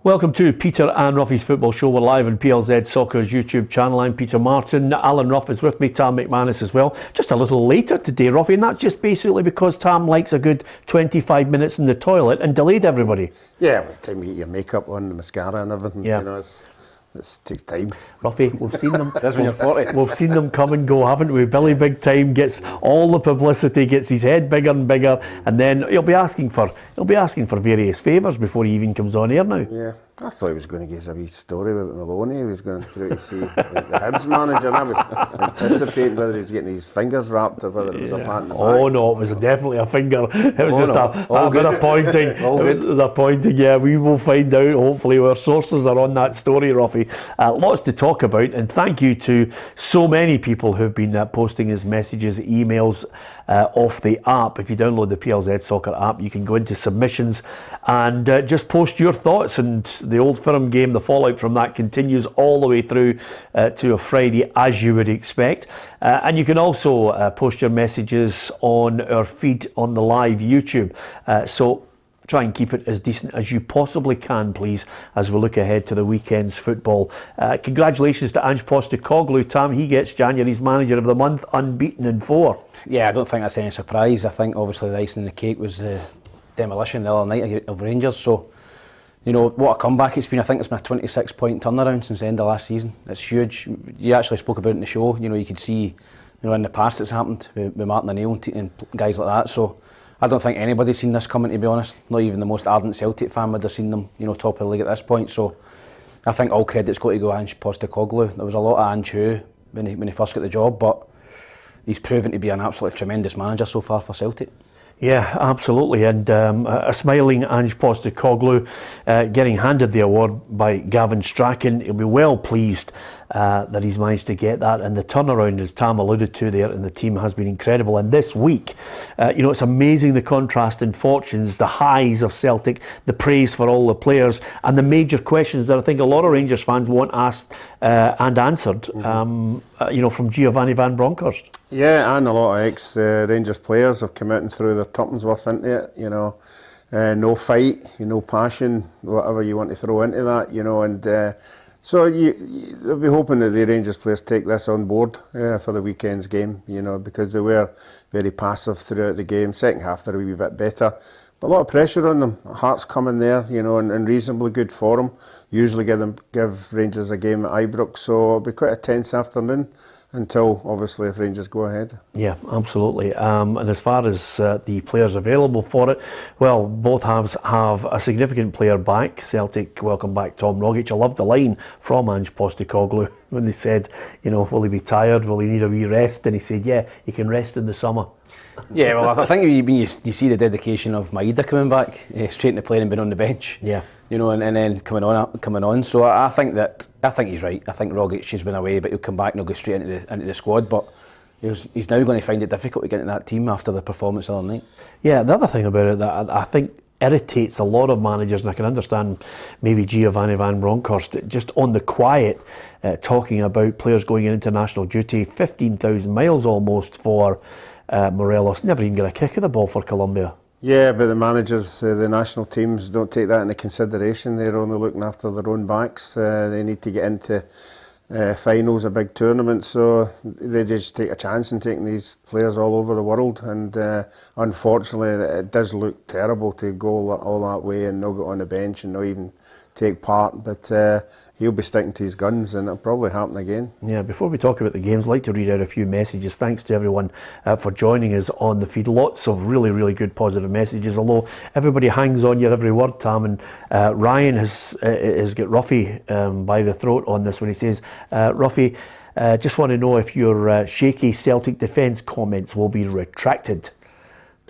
Welcome to Peter and Ruffy's Football Show. We're live on PLZ Soccer's YouTube channel. I'm Peter Martin. Alan Ruff is with me, Tam McManus as well. Just a little later today, Ruffy, and that's just basically because Tam likes a good 25 minutes in the toilet and delayed everybody. Yeah, it was time to get your makeup on, the mascara and everything. Yeah. You know, it takes time. Ruffy, we've seen them. That's when you're 40. We've seen them come and go, haven't we? Billy Big Time gets all the publicity, gets his head bigger and bigger, and then he'll be asking for various favours before he even comes on air now. Yeah, I thought he was going to give us a wee story about Maloney. He was going through to see the Hibs manager, and I was anticipating whether he was getting his fingers wrapped or whether it was a pat in the back. Oh no, it was definitely a finger. It was a bit of pointing. It was a pointing. Yeah, we will find out. Hopefully, our sources are on that story, Ruffy. Lots to talk about, and thank you to so many people who've been posting us messages, emails off the app. If you download the PLZ Soccer app, you can go into submissions and just post your thoughts. And the Old Firm game, the fallout from that continues all the way through to a Friday, as you would expect. And you can also post your messages on our feed on the live YouTube. So try and keep it as decent as you possibly can, please, as we look ahead to the weekend's football. Congratulations to Ange Postecoglou, Tam. He gets January's Manager of the Month, unbeaten in 4. Yeah, I don't think that's any surprise. I think obviously the icing on the cake was the demolition the other night of Rangers. So, you know, what a comeback it's been. I think it's been a 26-point turnaround since the end of last season. It's huge. You actually spoke about it in the show. You know, you could see, you know, in the past it's happened with Martin O'Neill and guys like that. So I don't think anybody's seen this coming, to be honest. Not even the most ardent Celtic fan would have seen them, you know, top of the league at this point. So I think all credit's got to go to Ange Postecoglou. There was a lot of Ange who when he first got the job, but he's proven to be an absolutely tremendous manager so far for Celtic. Yeah, absolutely, and a smiling Ange Postecoglou getting handed the award by Gavin Strachan. He'll be well pleased that he's managed to get that, and the turnaround, as Tam alluded to there, and the team has been incredible. And this week, you know, it's amazing the contrast in fortunes, the highs of Celtic, the praise for all the players, and the major questions that I think a lot of Rangers fans want asked and answered, you know, from Giovanni Van Bronckhorst. Yeah, and a lot of ex-Rangers players have come out and threw their tuppence worth into it, you know. No fight, no passion, whatever you want to throw into that, you know, and so they'll be hoping that the Rangers players take this on board for the weekend's game, you know, because they were very passive throughout the game. Second half they're a wee bit better, but a lot of pressure on them. Hearts coming there, you know, in reasonably good form. Usually give Rangers a game at Ibrox, so it'll be quite a tense afternoon. Until, obviously, if Rangers go ahead. Yeah, absolutely. And as far as the players available for it, well, both halves have a significant player back. Celtic welcome back Tom Rogic. I loved the line from Ange Postecoglou when they said, you know, will he be tired? Will he need a wee rest? And he said, yeah, he can rest in the summer. Yeah, well, I think when you see the dedication of Maeda coming back, straight into playing and being on the bench. Yeah. You know, and then coming on. So I think he's right. I think Rogic has been away, but he'll come back and he'll go straight into the squad. But he's now going to find it difficult to get into that team after the performance the other night. Yeah, the other thing about it that I think irritates a lot of managers, and I can understand maybe Giovanni Van Bronckhorst, just on the quiet, talking about players going in international duty, 15,000 miles almost for Morelos, never even get a kick of the ball for Colombia. Yeah, but the managers, the national teams don't take that into consideration. They're only looking after their own backs. They need to get into finals of big tournaments, so they just take a chance in taking these players all over the world. And unfortunately, it does look terrible to go all that way and not get on the bench and not even take part. But he'll be sticking to his guns, and it'll probably happen again. Yeah, before we talk about the games, I'd like to read out a few messages. Thanks to everyone for joining us on the feed. Lots of really, really good positive messages, although everybody hangs on your every word, Tam. And Ryan has got Ruffy by the throat on this when he says, Ruffy, just want to know if your shaky Celtic defence comments will be retracted.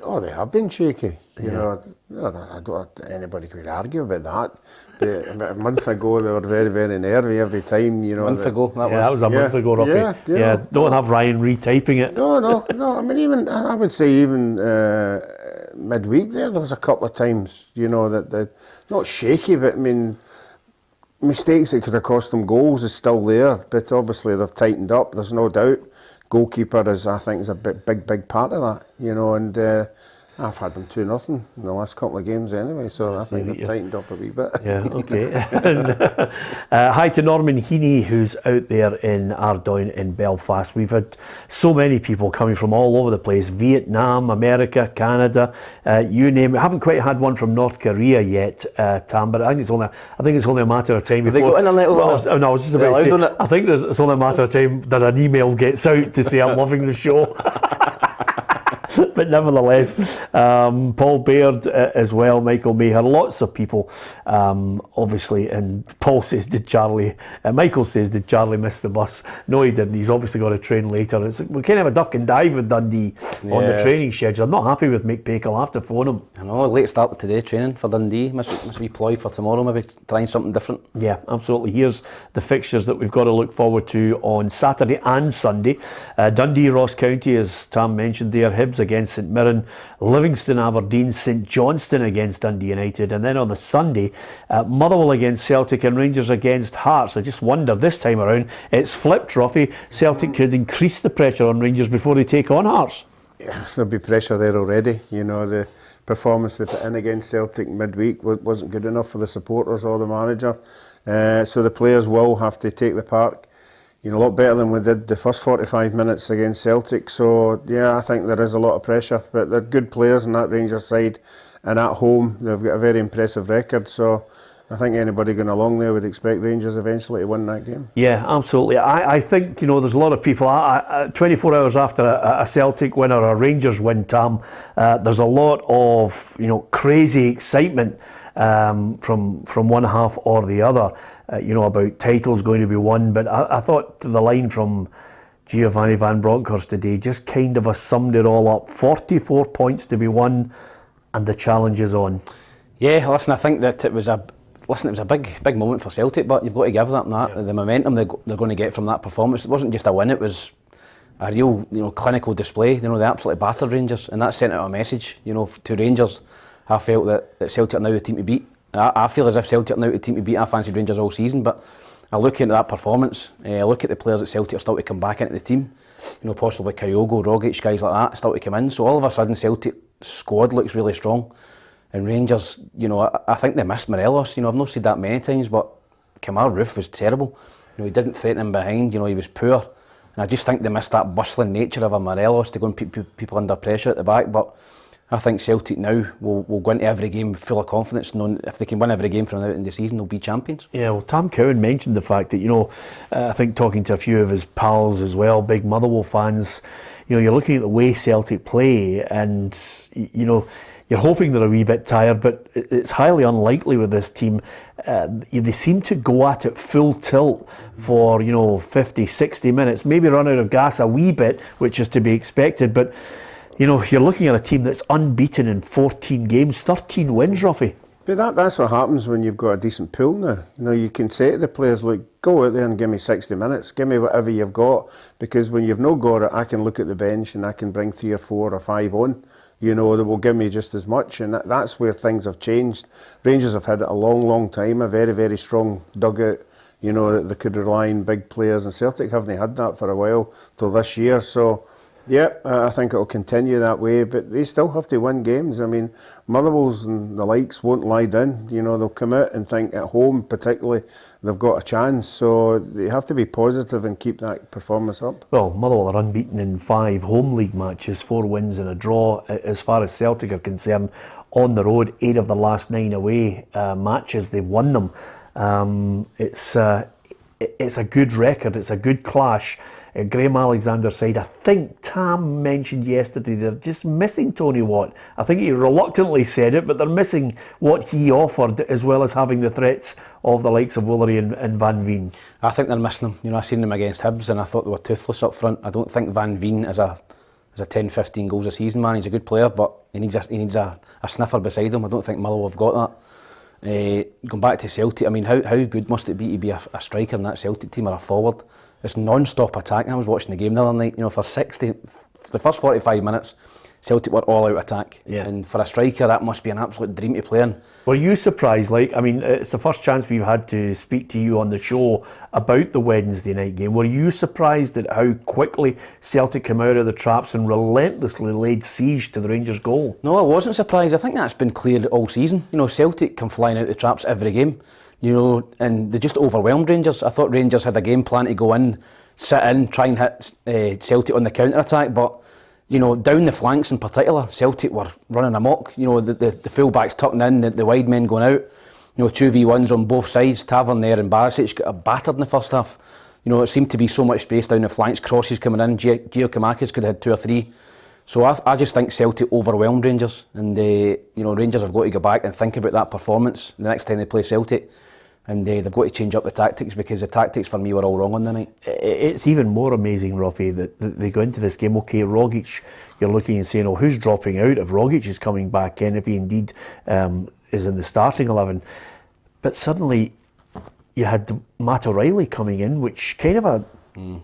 Oh, they have been shaky. You know, I don't anybody could argue about that. But about a month ago, they were very, very nervy every time. You know, that was a month ago, Ruffy. Yeah, don't have Ryan retyping it. No. I mean, I would say even midweek there was a couple of times. You know that not shaky, but I mean, mistakes that could have cost them goals is still there. But obviously they've tightened up. There's no doubt. Goalkeeper I think is a big part of that. You know, and I've had them 2-0 in the last couple of games anyway, so I think they've tightened up a wee bit. Yeah, okay. Hi to Norman Heaney, who's out there in Ardoyne in Belfast. We've had so many people coming from all over the place: Vietnam, America, Canada, you name it. I haven't quite had one from North Korea yet, Tam, but I think it's only a matter of time before. Have they got internet over there? No, I was just about to say, I think it's only a matter of time that an email gets out to say I'm loving the show. But nevertheless, Paul Baird as well, Michael Maher, lots of people, obviously. And Paul says, Michael says, did Charlie miss the bus? No, he didn't. He's obviously got to train later. We kind of have a duck and dive with Dundee on the training schedule. I'm not happy with Mick Pakel. I'll have to phone him. I know, late start today training for Dundee. Must be ploy for tomorrow, maybe trying something different. Yeah, absolutely. Here's the fixtures that we've got to look forward to on Saturday and Sunday. Dundee, Ross County, as Tam mentioned there, Hibs against St Mirren, Livingston-Aberdeen, St Johnstone against Dundee United, and then on the Sunday, Motherwell against Celtic and Rangers against Hearts. I just wonder, this time around, it's flipped, Ruffy. Celtic could increase the pressure on Rangers before they take on Hearts. Yeah, there'll be pressure there already. You know, the performance they put in against Celtic midweek wasn't good enough for the supporters or the manager. So the players will have to take the park, you know, a lot better than we did the first 45 minutes against Celtic. So yeah, I think there is a lot of pressure, but they're good players on that Rangers side, and at home they've got a very impressive record. So I think anybody going along there would expect Rangers eventually to win that game. Yeah, absolutely. I think, you know, there's a lot of people, 24 hours after a Celtic win or a Rangers win, Tam, there's a lot of, you know, crazy excitement from one half or the other, you know, about titles going to be won. But I thought the line from Giovanni Van Bronckhorst today just kind of summed it all up. 44 points to be won, and the challenge is on. Yeah, listen, I think that it was a big moment for Celtic, but you've got to give them that. Yeah. The momentum they're going to get from that performance. It wasn't just a win; it was a real, you know, clinical display. You know, they absolutely battered Rangers, and that sent out a message, you know, to Rangers. I felt that Celtic are now the team to beat. I feel as if Celtic are now the team to beat. I fancied Rangers all season, but I look into that performance. I look at the players that Celtic are still to come back into the team. You know, possibly Kyogo, Rogic, guys like that still to come in. So all of a sudden, Celtic squad looks really strong. And Rangers, you know, I think they missed Morelos. You know, I've not said that many times, but Kemar Roofe was terrible. You know, he didn't threaten him behind. You know, he was poor. And I just think they missed that bustling nature of a Morelos to go and put people under pressure at the back. But I think Celtic now will go into every game full of confidence, knowing if they can win every game from now in the season, they'll be champions. Yeah, well, Tam Cowan mentioned the fact that, you know, I think talking to a few of his pals as well, big Motherwell fans, you know, you're looking at the way Celtic play, and, you know, you're hoping they're a wee bit tired, but it's highly unlikely with this team. They seem to go at it full tilt for, you know, 50, 60 minutes, maybe run out of gas a wee bit, which is to be expected, but you know, you're looking at a team that's unbeaten in 14 games, 13 wins, Ruffy. But that's what happens when you've got a decent pool now. You know, you can say to the players, look, go out there and give me 60 minutes, give me whatever you've got, because when you've no got it, I can look at the bench and I can bring 3 or 4 or 5 on, you know, that will give me just as much, and that's where things have changed. Rangers have had it a long time, a very, very strong dugout, you know, that they could rely on big players, and Celtic haven't had that for a while, till this year, so yeah, I think it'll continue that way, but they still have to win games. I mean, Motherwell's and the likes won't lie down. You know, they'll come out and think at home, particularly, they've got a chance. So they have to be positive and keep that performance up. Well, Motherwell are unbeaten in 5 home league matches, 4 wins and a draw. As far as Celtic are concerned, on the road, 8 of the last 9 away matches, they've won them. It's a good record. It's a good clash. Graham Alexander's side, I think Tam mentioned yesterday, they're just missing Tony Watt. I think he reluctantly said it, but they're missing what he offered, as well as having the threats of the likes of Woolery and Van Veen. I think they're missing him. You know, I seen them against Hibs and I thought they were toothless up front. I don't think Van Veen is a 10-15 goals a season man. He's a good player, but he needs a sniffer beside him. I don't think Motherwell have got that. Going back to Celtic, I mean, how good must it be to be a striker in that Celtic team, or a forward? It's non-stop attacking. I was watching the game the other night, you know, for the first 45 minutes, Celtic were all out attack. Yeah. And for a striker, that must be an absolute dream to play in. Were you surprised? Like, I mean, it's the first chance we've had to speak to you on the show about the Wednesday night game. Were you surprised at how quickly Celtic came out of the traps and relentlessly laid siege to the Rangers' goal? No, I wasn't surprised. I think that's been clear all season. You know, Celtic come flying out the traps every game. You know, and they just overwhelmed Rangers. I thought Rangers had a game plan to go in, sit in, try and hit Celtic on the counter-attack, but you know, down the flanks in particular, Celtic were running amok. You know, the full-backs tucking in, the wide men going out. You know, 2v1s on both sides. Tavernier and Barisic got battered in the first half. You know, it seemed to be so much space down the flanks, crosses coming in. Giacomakis could have had 2 or 3. So I just think Celtic overwhelmed Rangers. And, you know, Rangers have got to go back and think about that performance the next time they play Celtic. And they've got to change up the tactics, because the tactics for me were all wrong on the night. It's even more amazing, Ruffy, that they go into this game. Okay, Rogic, you're looking and saying, oh, who's dropping out if Rogic is coming back in, if he indeed is in the starting 11. But suddenly you had Matt O'Reilly coming in, which kind of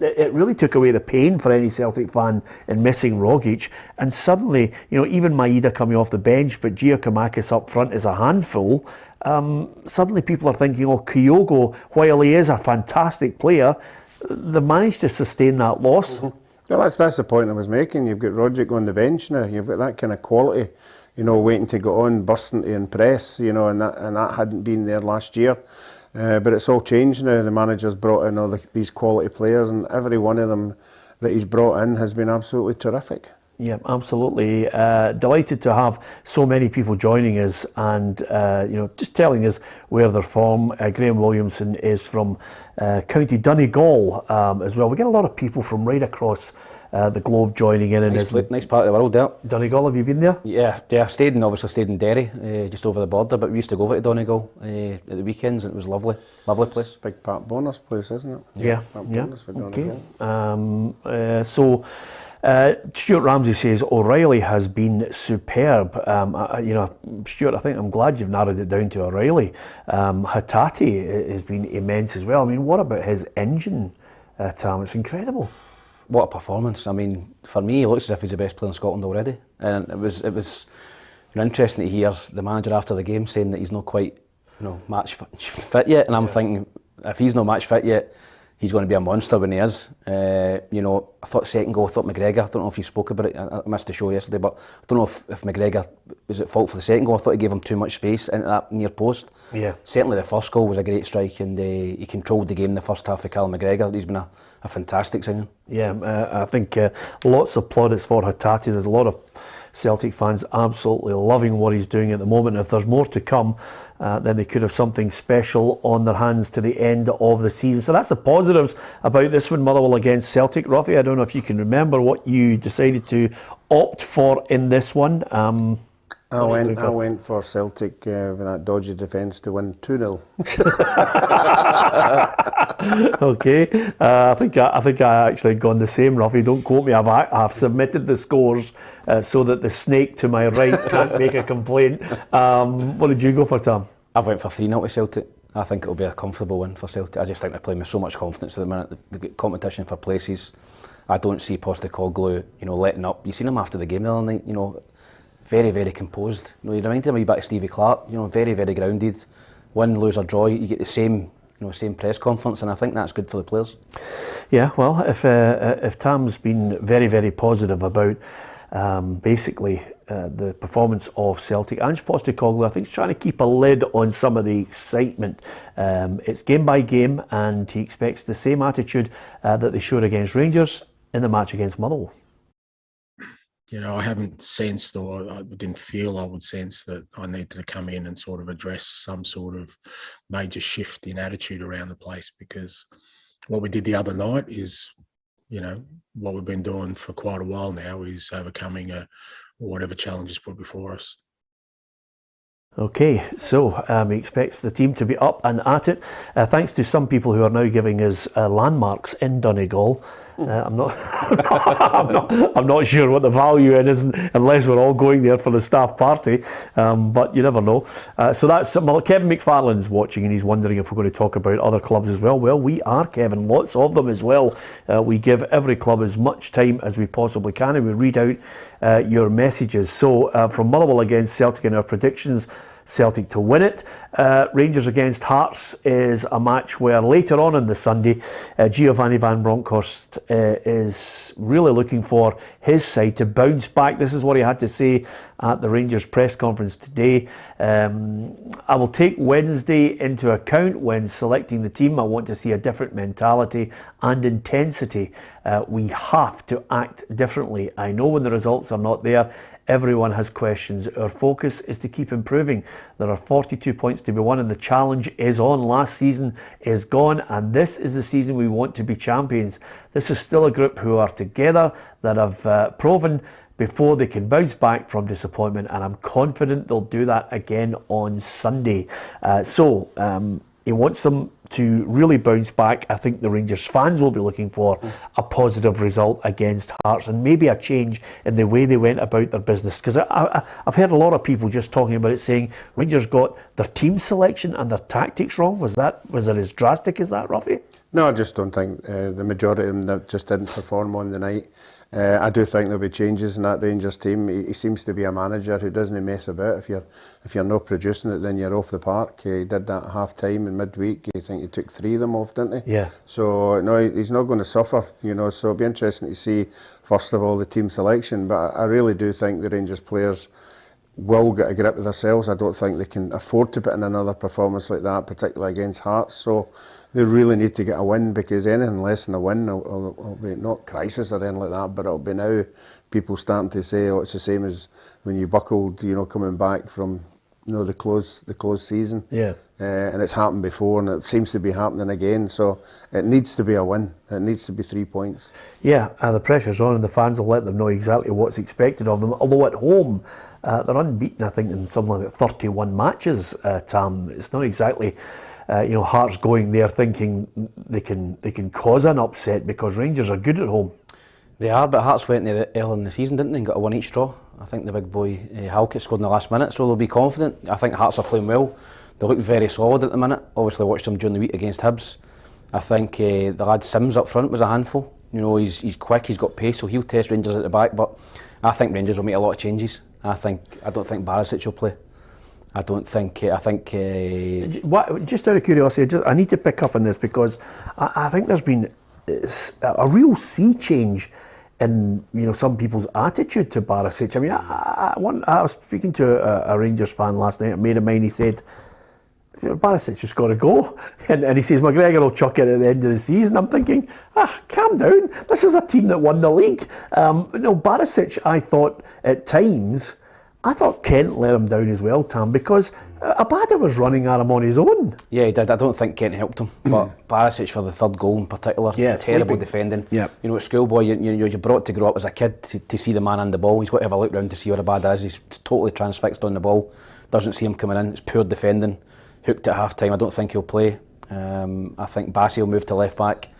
it really took away the pain for any Celtic fan in missing Rogic. And suddenly, you know, even Maeda coming off the bench, but Giacomakis up front is a handful. Suddenly people are thinking, oh, Kyogo, while he is a fantastic player, they managed to sustain that loss. Well, that's the point I was making. You've got Rogic on the bench now. You've got that kind of quality, you know, waiting to go on, bursting to impress, you know, and that hadn't been there last year. But it's all changed now. The manager's brought in all these quality players, and every one of them that he's brought in has been absolutely terrific. Yeah, absolutely. Delighted to have so many people joining us and you know, just telling us where they're from. Graham Williamson is from County Donegal as well. We get a lot of people from right across the globe joining in. Nice part of the world, yeah. Donegal, have you been there? Yeah, I stayed in Derry, just over the border, but we used to go over to Donegal at the weekends, and it was lovely place. Big Pat Bonner's place, isn't it? Yeah. Bonner's for Donegal. Okay. Stuart Ramsey says O'Reilly has been superb. You know, Stuart, I think I'm glad you've narrowed it down to O'Reilly. Hatate has been immense as well. I mean, what about his engine, Tam? It's incredible. What a performance! I mean, for me, he looks as if he's the best player in Scotland already. And it was interesting to hear the manager after the game saying that he's not quite, you know, match fit yet. And I'm thinking, if he's not match fit yet, he's going to be a monster when he is. You know, I thought second goal, I thought McGregor, I don't know if you spoke about it, I missed the show yesterday, but I don't know if McGregor was at fault for the second goal. I thought he gave him too much space into that near post. Yeah. Certainly the first goal was a great strike, and he controlled the game in the first half of Callum McGregor. He's been a fantastic signing. Yeah, I think lots of plaudits for Hatate. There's a lot of Celtic fans absolutely loving what he's doing at the moment. If there's more to come, then they could have something special on their hands to the end of the season. So that's the positives about this one, Motherwell against Celtic. Ruffy, I don't know if you can remember what you decided to opt for in this one. I went for Celtic with that dodgy defence to win 2-0. Okay, I think I actually had gone the same, Ruffy. Don't quote me. I've submitted the scores so that the snake to my right can't make a complaint. What did you go for, Tom? I went for 3-0 to Celtic. I think it'll be a comfortable win for Celtic. I just think they're playing with so much confidence at the minute. They've got competition for places. I don't see Postecoglou, you know, letting up. You seen him after the game the other night, you know, very, very composed. You know, he reminded me a wee bit of Stevie Clark. You know, very, very grounded. Win, lose or draw, you get the same press conference, and I think that's good for the players. Yeah, well, if Tam's been very, very positive about basically the performance of Celtic, Ange Postecoglou, I think, is trying to keep a lid on some of the excitement. It's game by game, and he expects the same attitude that they showed against Rangers in the match against Motherwell. You know, I haven't sensed, or I didn't feel I would sense that I needed to come in and sort of address some sort of major shift in attitude around the place, because what we did the other night is, you know, what we've been doing for quite a while now, is overcoming whatever challenge is put before us. Okay, so he expects the team to be up and at it. Thanks to some people who are now giving us landmarks in Donegal. I'm not, I'm not sure what the value in is unless we're all going there for the staff party. But you never know. So that's Kevin McFarlane's watching and he's wondering if we're going to talk about other clubs as well. Well, we are, Kevin. Lots of them as well. We give every club as much time as we possibly can, and we read out your messages. So from Motherwell against Celtic in our predictions, Celtic to win it. Rangers against Hearts is a match where later on the Sunday, Giovanni Van Bronckhorst is really looking for his side to bounce back. This is what he had to say at the Rangers press conference today. I will take Wednesday into account when selecting the team. I want to see a different mentality and intensity. We have to act differently. I know when the results are not there, everyone has questions. Our focus is to keep improving. There are 42 points to be won and the challenge is on. Last season is gone and this is the season we want to be champions. This is still a group who are together, that have proven before they can bounce back from disappointment, and I'm confident they'll do that again on Sunday. He wants them to really bounce back. I think the Rangers fans will be looking for a positive result against Hearts and maybe a change in the way they went about their business. Because I've heard a lot of people just talking about it, saying Rangers got their team selection and their tactics wrong. Was it as drastic as that, Ruffy? No, I just don't think the majority of them that just didn't perform on the night. I do think there'll be changes in that Rangers team. He seems to be a manager who doesn't mess about. If you're not producing it, then you're off the park. He did that at half time and midweek. I think he took 3 of them off, didn't he? Yeah. So no, he's not going to suffer. So it'll be interesting to see first of all the team selection. But I really do think the Rangers players will get a grip of themselves. I don't think they can afford to put in another performance like that, particularly against Hearts. So they really need to get a win, because anything less than a win will be not crisis or anything like that, but it'll be now people starting to say, oh, it's the same as when you buckled, coming back from the closed season. Yeah. And it's happened before and it seems to be happening again. So it needs to be a win. It needs to be 3 points. Yeah, and the pressure's on and the fans will let them know exactly what's expected of them. Although at home, they're unbeaten, I think, in something like 31 matches, Tam. It's not exactly... Hearts going there thinking they can cause an upset, because Rangers are good at home. They are, but Hearts went there early in the season, didn't they, and got a 1 each draw. I think the big boy Halkett scored in the last minute, so they'll be confident. I think Hearts are playing well. They look very solid at the minute. Obviously watched them during the week against Hibs. I think the lad Sims up front was a handful. He's quick, he's got pace, so he'll test Rangers at the back, but I think Rangers will make a lot of changes. I don't think Barisic will play. I think. Just out of curiosity, I need to pick up on this, because I think there's been a real sea change in some people's attitude to Barisic. I mean, I was speaking to a Rangers fan last night, a mate of mine. He said, Barisic has got to go, and he says McGregor will chuck it at the end of the season. I'm thinking, calm down. This is a team that won the league. Barisic, I thought at times. I thought Kent let him down as well, Tam, because Abada was running at him on his own. Yeah, he did. I don't think Kent helped him, but Barisic for the third goal in particular, terrible defending. Yeah. At schoolboy, you're brought to grow up as a kid to see the man on the ball. He's got to have a look round to see where Abada is. He's totally transfixed on the ball, doesn't see him coming in. It's poor defending. Hooked at half time. I don't think he'll play. I think Bassey will move to left back.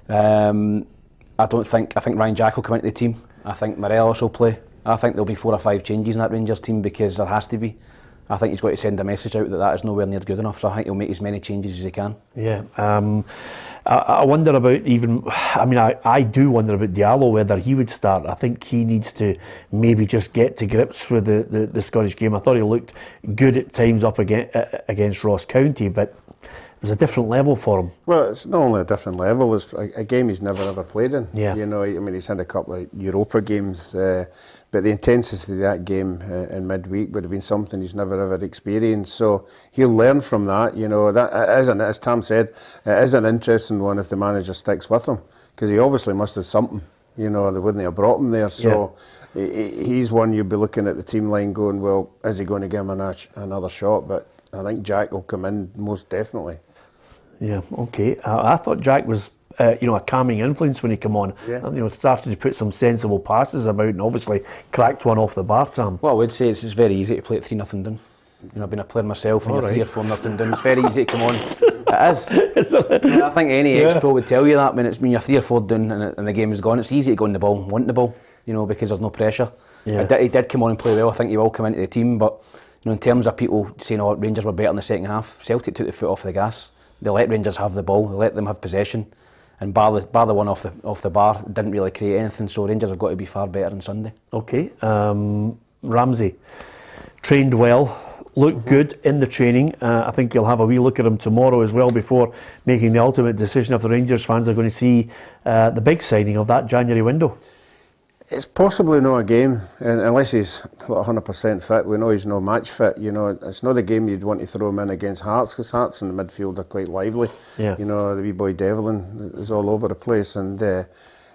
I think Ryan Jack will come into the team. I think Morelos will play. I think there'll be 4 or 5 changes in that Rangers team, because there has to be. I think he's got to send a message out that is nowhere near good enough, so I think he'll make as many changes as he can. Yeah, I wonder about I do wonder about Diallo, whether he would start. I think he needs to maybe just get to grips with the Scottish game. I thought he looked good at times up against Ross County, but it was a different level for him. Well, it's not only a different level, it's a game he's never ever played in. Yeah. He's had a couple of Europa games, but the intensity of that game in midweek would have been something he's never ever experienced. So he'll learn from that. That isn't, as Tam said, it is an interesting one if the manager sticks with him, because he obviously must have something. They wouldn't have brought him there. So he's one you'll be looking at the team line going, well, is he going to give him another shot? But I think Jack will come in most definitely. Yeah, okay. I thought Jack was, a calming influence when he came on. Yeah. And, started to put some sensible passes about, and obviously cracked one off the bar, Tam. Well, I would say it's very easy to play at 3-0 down. Being a player myself, when you're 3 or 4 nothing down, it's very easy to come on. It is. I think any ex-pro would tell you that when you're 3 or 4 down and the game is gone, it's easy to go on the ball and want the ball, because there's no pressure. Yeah. He did come on and play well. I think he will come into the team, but in terms of people saying, Rangers were better in the second half, Celtic took the foot off the gas. They let Rangers have the ball, they let them have possession, and bar the one off the bar, didn't really create anything, so Rangers have got to be far better on Sunday. Okay, Ramsey trained well, looked good in the training. I think you'll have a wee look at him tomorrow as well before making the ultimate decision if the Rangers fans are going to see the big signing of that January window. It's possibly not a game, and unless he's 100% fit. We know he's no match fit. It's not a game you'd want to throw him in against Hearts, because Hearts in the midfield are quite lively. Yeah. The wee boy Devlin is all over the place, and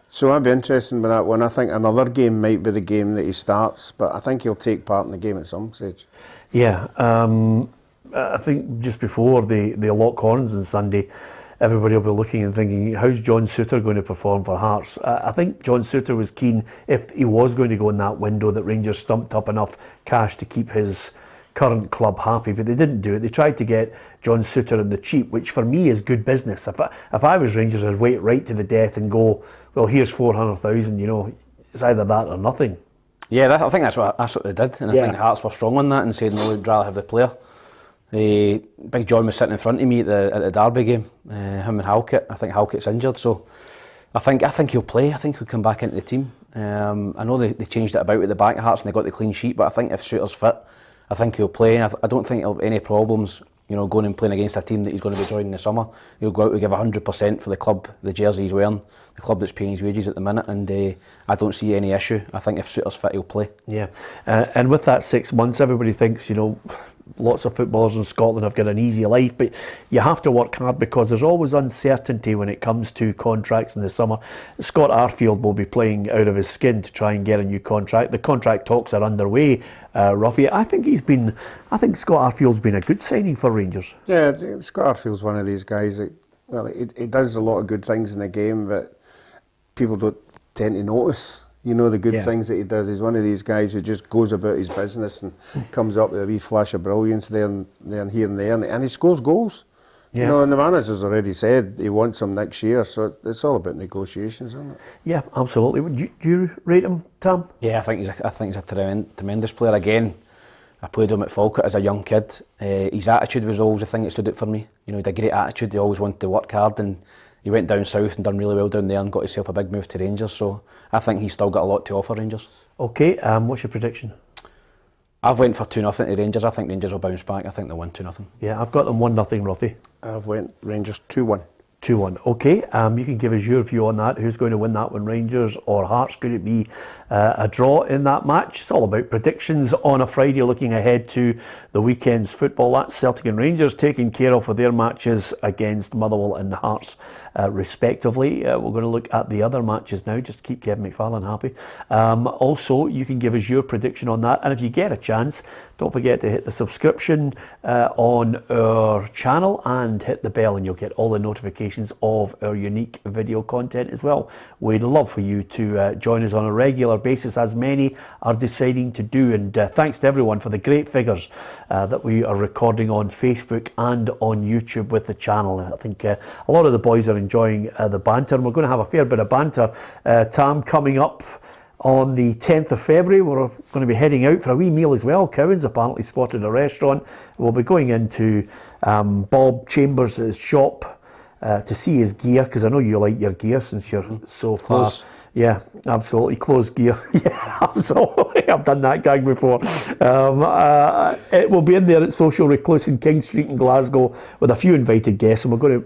so I'd be interested in that one. I think another game might be the game that he starts, but I think he'll take part in the game at some stage. Yeah, I think just before they lock horns on Sunday, everybody will be looking and thinking, how's John Souttar going to perform for Hearts? I think John Souttar was keen, if he was going to go in that window, that Rangers stumped up enough cash to keep his current club happy, but they didn't do it. They tried to get John Souttar in the cheap, which for me is good business. If I was Rangers, I'd wait right to the death and go, well, here's 400,000, it's either that or nothing. Yeah, I think that's what they did, and I think Hearts were strong on that and said, no, we'd rather have the player. Big John was sitting in front of me at the Derby game, him and Halkett. I think Halkett's injured, so I think he'll play. I think he'll come back into the team. I know they changed it about with the back of Hearts and they got the clean sheet, but I think if Souttar's fit, I think he'll play. And I don't think he'll have any problems, going and playing against a team that he's going to be joining in the summer. He'll go out and give 100% for the club, the jersey he's wearing, the club that's paying his wages at the minute, and I don't see any issue. I think if Souttar's fit, he'll play. Yeah, and with that 6 months, everybody thinks, lots of footballers in Scotland have got an easy life, but you have to work hard because there's always uncertainty when it comes to contracts in the summer. Scott Arfield will be playing out of his skin to try and get a new contract. The contract talks are underway, Ruffy. I think Scott Arfield's been a good signing for Rangers. Yeah, Scott Arfield's one of these guys that, he does a lot of good things in the game, but people don't tend to notice. The good things that he does. He's one of these guys who just goes about his business and comes up with a wee flash of brilliance there and here and there, and he scores goals. Yeah. And the manager's already said he wants him next year, so it's all about negotiations, isn't it? Yeah, absolutely. Do you rate him, Tam? Yeah, I think he's a tremendous player. Again, I played him at Falkirk as a young kid. His attitude was always the thing that stood out for me. He had a great attitude. He always wanted to work hard, and he went down south and done really well down there and got himself a big move to Rangers, so I think he's still got a lot to offer Rangers. Okay, what's your prediction? I've went for 2-0 to Rangers. I think Rangers will bounce back. I think they'll win 2-0. Yeah, I've got them 1-0, Ruffy. I've went Rangers 2-1. 2-1. Okay, you can give us your view on that. Who's going to win that one, Rangers or Hearts? Could it be a draw in that match? It's all about predictions on a Friday, looking ahead to the weekend's football. That's Celtic and Rangers taking care of for their matches against Motherwell and Hearts, respectively. We're going to look at the other matches now, just to keep Kevin McFarlane happy. Also, you can give us your prediction on that. And if you get a chance, don't forget to hit the subscription on our channel and hit the bell, and you'll get all the notifications of our unique video content as well. We'd love for you to join us on a regular basis, as many are deciding to do, and thanks to everyone for the great figures that we are recording on Facebook and on YouTube with the channel. I think a lot of the boys are enjoying the banter, and we're going to have a fair bit of banter, Tam, coming up on the 10th of February. We're going to be heading out for a wee meal as well. Cowan's apparently spotted a restaurant. We'll be going into Bob Chambers' shop to see his gear, because I know you like your gear since you're so far. Close. Yeah, absolutely. Closed gear. Yeah, absolutely. I've done that gag before. It will be in there at Social Recluse in King Street in Glasgow with a few invited guests, and we're going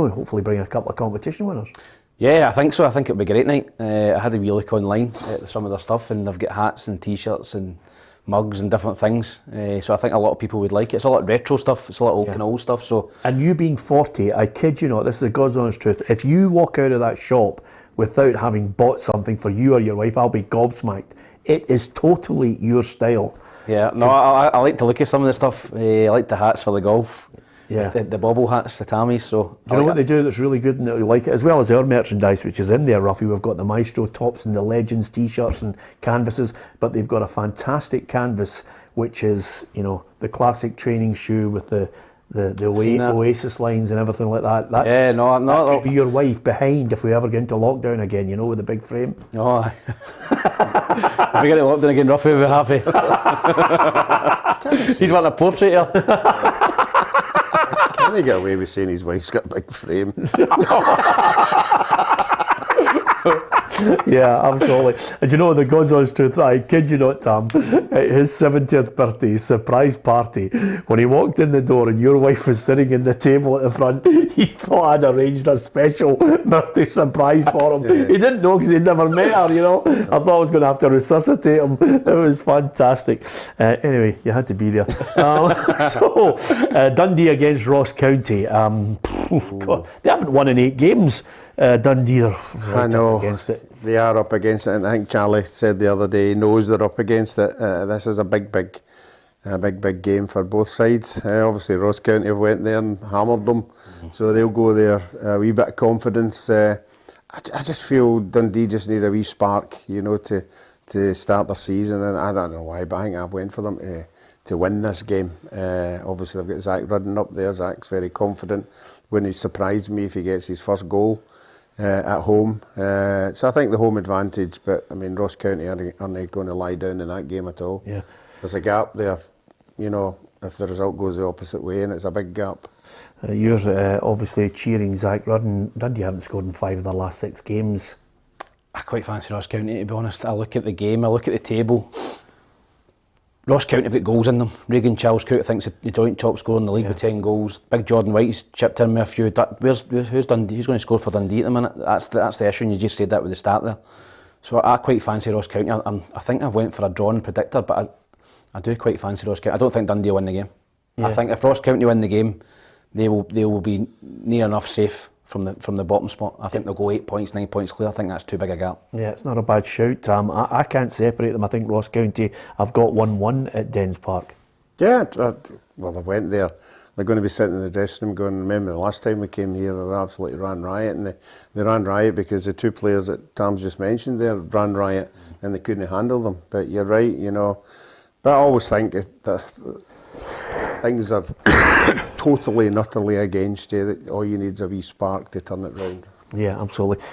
to hopefully bring a couple of competition winners. Yeah, I think so. I think it'll be a great night. I had a wee look online at some of their stuff, and they've got hats and t-shirts and mugs and different things, so I think a lot of people would like it. It's a lot of retro stuff, it's a lot of kind of old stuff. So, and you being 40, I kid you not, this is the God's honest truth, if you walk out of that shop without having bought something for you or your wife, I'll be gobsmacked. It is totally your style. Yeah, no, I like to look at some of the stuff. I like the hats for the golf. Yeah. The bobble hats, the tammies. So do you know what they do that's really good and that we like it, as well as our merchandise, which is in there, Ruffy? We've got the Maestro tops and the Legends t-shirts and canvases, but they've got a fantastic canvas, which is, you know, the classic training shoe with the Oasis lines and everything like that. That's, that could be your wife behind if we ever get into lockdown again, you know, with the big frame. Oh, if we get into lockdown again, Ruffy will be happy. He's wanting a portrait here. Can he get away with saying his wife's got a big frame? Yeah, absolutely. And you know, the God's honest truth, I kid you not, Tam, at his 70th birthday surprise party, when he walked in the door and your wife was sitting in the table at the front, he thought I'd arranged a special birthday surprise for him. Yeah. He didn't know because he'd never met her, you know. I thought I was going to have to resuscitate him. It was fantastic. Anyway, you had to be there. Dundee against Ross County. God, they haven't won in 8 games. Dundee are right I know. Up against it. They are up against it, and I think Charlie said the other day he knows they're up against it. This is a big game for both sides. Obviously Ross County have went there and hammered them, so they'll go there a wee bit of confidence. I just feel Dundee just need a wee spark, you know, to start their season, and I don't know why, but I think I've went for them to win this game. Obviously they've got Zach Rudden up there. Zach's very confident. Wouldn't surprise me if he gets his first goal at home. So I think the home advantage, but I mean Ross County aren't going to lie down in that game at all. Yeah. There's a gap there, you know, if the result goes the opposite way, and it's a big gap. You're obviously cheering Zach Rudden. Dundee haven't scored in 5 of their last 6 games. I quite fancy Ross County, to be honest. I look at the game, I look at the table. Ross County have got goals in them. Regan Chalscoot, I think, is the joint top scorer in the league with 10 goals. Big Jordan White's chipped in with a few. Who's Dundee? Who's going to score for Dundee at the minute? That's the issue, and you just said that with the start there. So I quite fancy Ross County. I think I've went for a draw and predictor, but I do quite fancy Ross County. I don't think Dundee will win the game. Yeah. I think if Ross County win the game, they will be near enough safe from the bottom spot. I think they'll go 8 points, 9 points clear. I think that's too big a gap. Yeah, it's not a bad shout, Tam. I can't separate them. I think Ross County have got 1-1 at Dens Park. Yeah, well, they went there. They're going to be sitting in the dressing room going, remember the last time we came here, we absolutely ran riot, and they ran riot because the 2 players that Tam's just mentioned there ran riot and they couldn't handle them. But you're right, you know. But I always think that things are totally and utterly against you, that all you need is a wee spark to turn it round. Yeah, absolutely.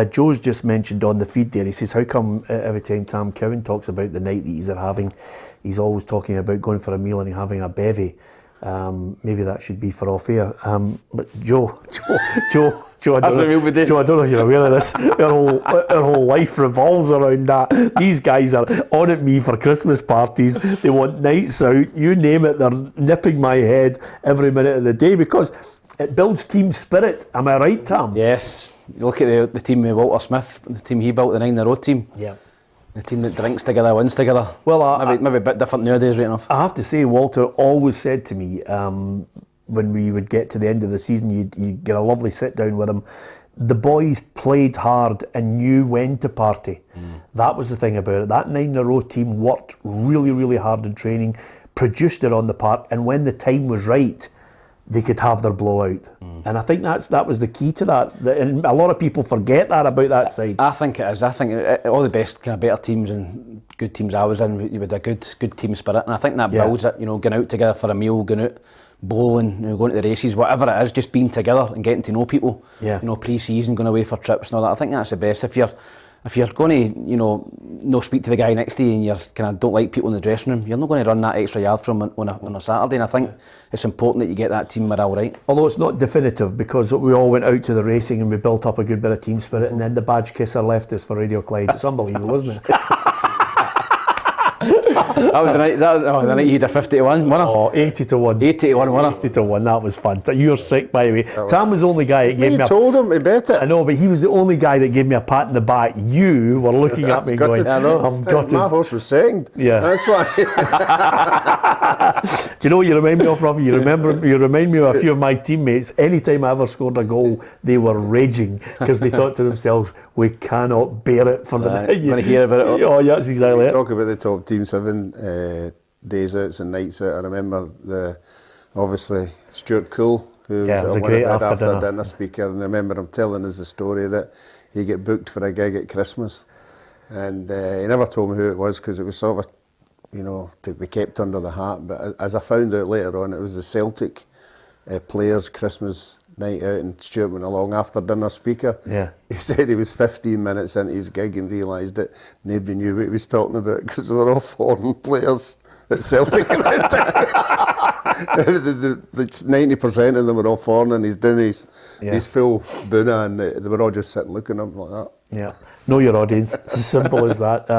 Joe's just mentioned on the feed there, he says, how come every time Tam Cowan talks about the night that he's having, he's always talking about going for a meal and having a bevy? Maybe that should be for off air. But Joe, I don't know if you're aware of this. Our whole life revolves around that. These guys are on at me for Christmas parties. They want nights out. You name it, they're nipping my head every minute of the day because it builds team spirit. Am I right, Tam? Yes. You look at the team with Walter Smith, the team he built, the 9-in-a-row team. Yeah. The team that drinks together, wins together. Well, maybe a bit different nowadays, right enough. I have to say, Walter always said to me, when we would get to the end of the season, you'd get a lovely sit down with him. The boys played hard and knew when to party. That was the thing about it. That 9-in-a-row team worked really, really hard in training, produced it on the park, and when the time was right, they could have their blowout. And I think that was the key to that. And a lot of people forget that about that side. I think it is. I think all the best kind of better teams and good teams I was in, you had a good team spirit, and I think that builds it. You know, going out together for a meal, going out bowling, you know, going to the races, whatever it is, just being together and getting to know people. Yeah. You know, pre-season, going away for trips and all that. I think that's the best. If you're going to, you know, no speak to the guy next to you and you're kind of don't like people in the dressing room, you're not going to run that extra yard from on a Saturday. And I think it's important that you get that team morale right. Although it's not definitive, because we all went out to the racing and we built up a good bit of team spirit, and then the badge kisser left us for Radio Clyde. It's unbelievable, wasn't it? That was the night you had a 50-1 winner. Oh, 80-1. 80-1 winner. 80-1, that was fun. You're sick, by the way. Tam was the only guy that gave me told him to bet it. I know, but he was the only guy that gave me a pat in the back. You were looking at me going, I'm gutted. My horse was second. Yeah. That's why. Do you know what you remind me of, Ruffy? You remind me of a few of my teammates. Anytime I ever scored a goal, they were raging because they thought to themselves, we cannot bear it for the night. You want to hear about it? Oh, yeah, that's exactly it. Talk about the top team 7 days outs and nights out. I remember obviously Stuart Cool, who was a great after dinner speaker, and I remember him telling us the story that he got booked for a gig at Christmas, and he never told me who it was because it was sort of to be kept under the hat. But as I found out later on, it was the Celtic players' Christmas night out, and Stuart went along after dinner speaker. Yeah. He said he was 15 minutes into his gig and realised that nobody knew what he was talking about because they were all foreign players at Celtic at that time. 90% of them were all foreign, and he's doing his full boona, and they were all just sitting looking at him like that. Yeah, know your audience. It's as simple as that.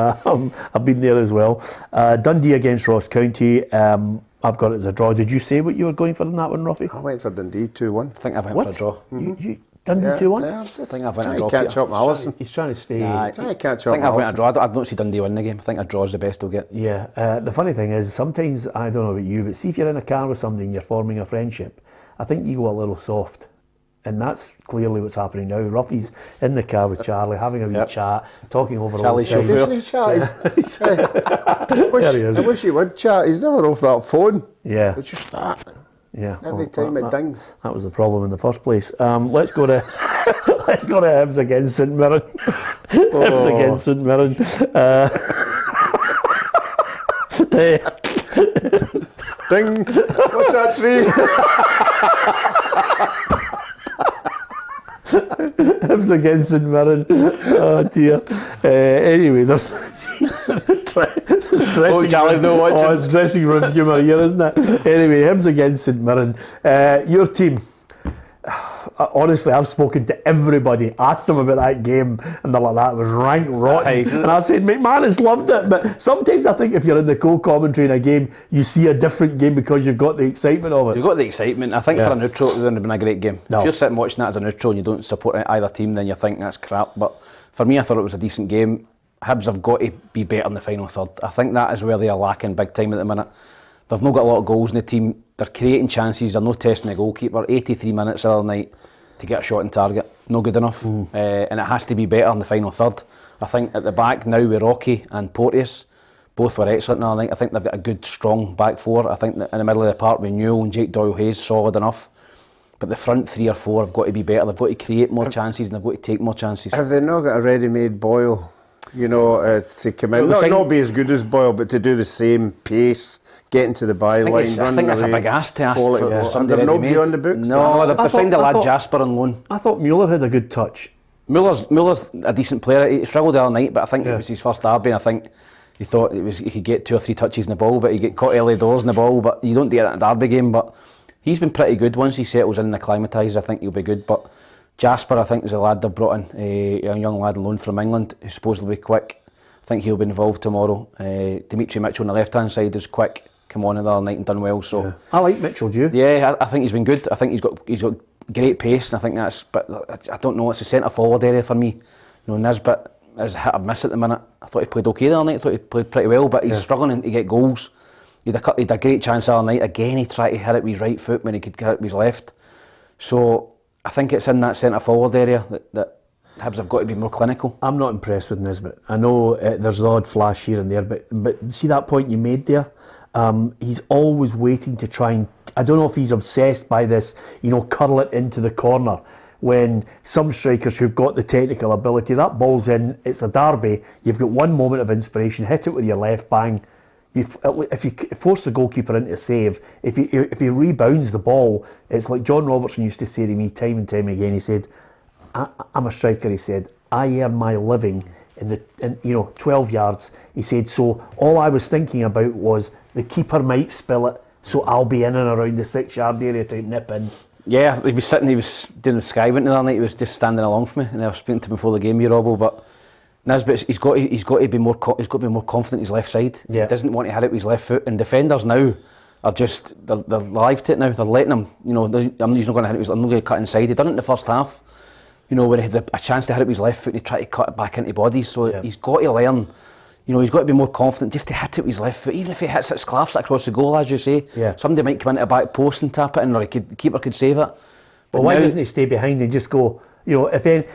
I've been there as well. Dundee against Ross County. I've got it as a draw. Did you say what you were going for in that one, Ruffy? I went for Dundee 2-1. I think I went for a draw. Dundee 2-1? Yeah, I think I've went a trying draw. to catch up with Alison. He's trying to stay. Trying to catch I up think with I've went a Alison. draw. I don't see Dundee win the game. I think a draw is the best we'll get. Yeah, the funny thing is, sometimes, I don't know about you, but see if you're in a car with somebody and you're forming a friendship, I think you go a little soft. And that's clearly what's happening now. Ruffy's in the car with Charlie, having a wee chat, talking over Charlie all the Doesn't he chat? There he is. I wish he would chat. He's never off that phone. Yeah. It's just that. Yeah. Every time it dings. That was the problem in the first place. Let's go to Hibs against St Mirren. Hibs against St Mirren. Ding! What's that tree? Hibs against St Mirren. Oh dear. Anyway, there's Charlie's not watching. Oh, it's dressing room humour here, isn't it? Anyway, Hibs against St Mirren. Your team. Honestly, I've spoken to everybody, asked them about that game, and they're like, that was rank rotten. And I said, McManus loved it. But sometimes I think if you're in the co-commentary in a game, you see a different game because you've got the excitement of it. You've got the excitement. I think for a neutral, it wouldn't have been a great game. No. If you're sitting watching that as a neutral and you don't support either team, then you think that's crap. But for me, I thought it was a decent game. Hibs have got to be better in the final third. I think that is where they are lacking big time at the minute. They've not got a lot of goals in the team. They're creating chances. They're not testing the goalkeeper. 83 minutes the other night to get a shot on target. No good enough. And it has to be better in the final third. I think at the back now with Rocky and Porteous, both were excellent the other night. I think they've got a good, strong back four. I think that in the middle of the park with Newell and Jake Doyle-Hayes, solid enough. But the front three or four have got to be better. They've got to create more chances and they've got to take more chances. Have they not got a ready-made Boyle? To come in, not be as good as Boyle, but to do the same pace, get into the byline. I think that's a big ask to ask for somebody they're not ready-made. beyond the books. No, they've signed a lad Jasper on loan. I thought Mueller had a good touch. Muller's a decent player. He struggled the other night, but I think it was his first derby. And I think he thought he could get 2 or 3 touches in the ball, but he get caught early doors in the ball. But you don't do that in a derby game. But he's been pretty good once he settles in and acclimatises. I think he'll be good. But Jasper, I think, is a lad they've brought in, a young lad on loan from England who's supposedly quick. I think he'll be involved tomorrow. Dimitri Mitchell on the left-hand side is quick. Come on the other night and done well. So I like Mitchell. Do you? Yeah, I think he's been good. I think he's got great pace, and I think that's. But I don't know. It's a centre forward area for me. Nisbet is hit or miss at the minute. I thought he played okay the other night. I thought he played pretty well, but he's struggling to get goals. He had a great chance the other night. Again, he tried to hit it with his right foot when he could hit it with his left. So I think it's in that centre forward area that Hibs have got to be more clinical. I'm not impressed with Nisbet. I know there's an odd flash here and there, but see that point you made there? He's always waiting to try and, I don't know if he's obsessed by this, curl it into the corner. When some strikers who've got the technical ability, that ball's in, it's a derby, you've got one moment of inspiration, hit it with your left, bang. If you force the goalkeeper into a save, if he rebounds the ball, it's like John Robertson used to say to me time and time again. He said, I'm a striker, he said, I earn my living in 12 yards. He said, so all I was thinking about was the keeper might spill it, so I'll be in and around the 6-yard area to nip in. Yeah, he was doing the skywint the other night, he was just standing along for me, and I was speaking to him before the game, Robbo, but Nisbet, he's got to be more confident in his left side. Yeah. He doesn't want to hit it with his left foot, and defenders now are just, they're live to it now, they're letting him, he's not going to hit it, I'm not going to cut inside. He done it in the first half. When he had a chance to hit it with his left foot, he tried to cut it back into bodies. So he's got to learn, he's got to be more confident just to hit it with his left foot. Even if he hits it, sclaffs it across the goal, as you say. Yeah. Somebody might come into a back post and tap it in, or the keeper could save it. But why doesn't he stay behind and just go, if any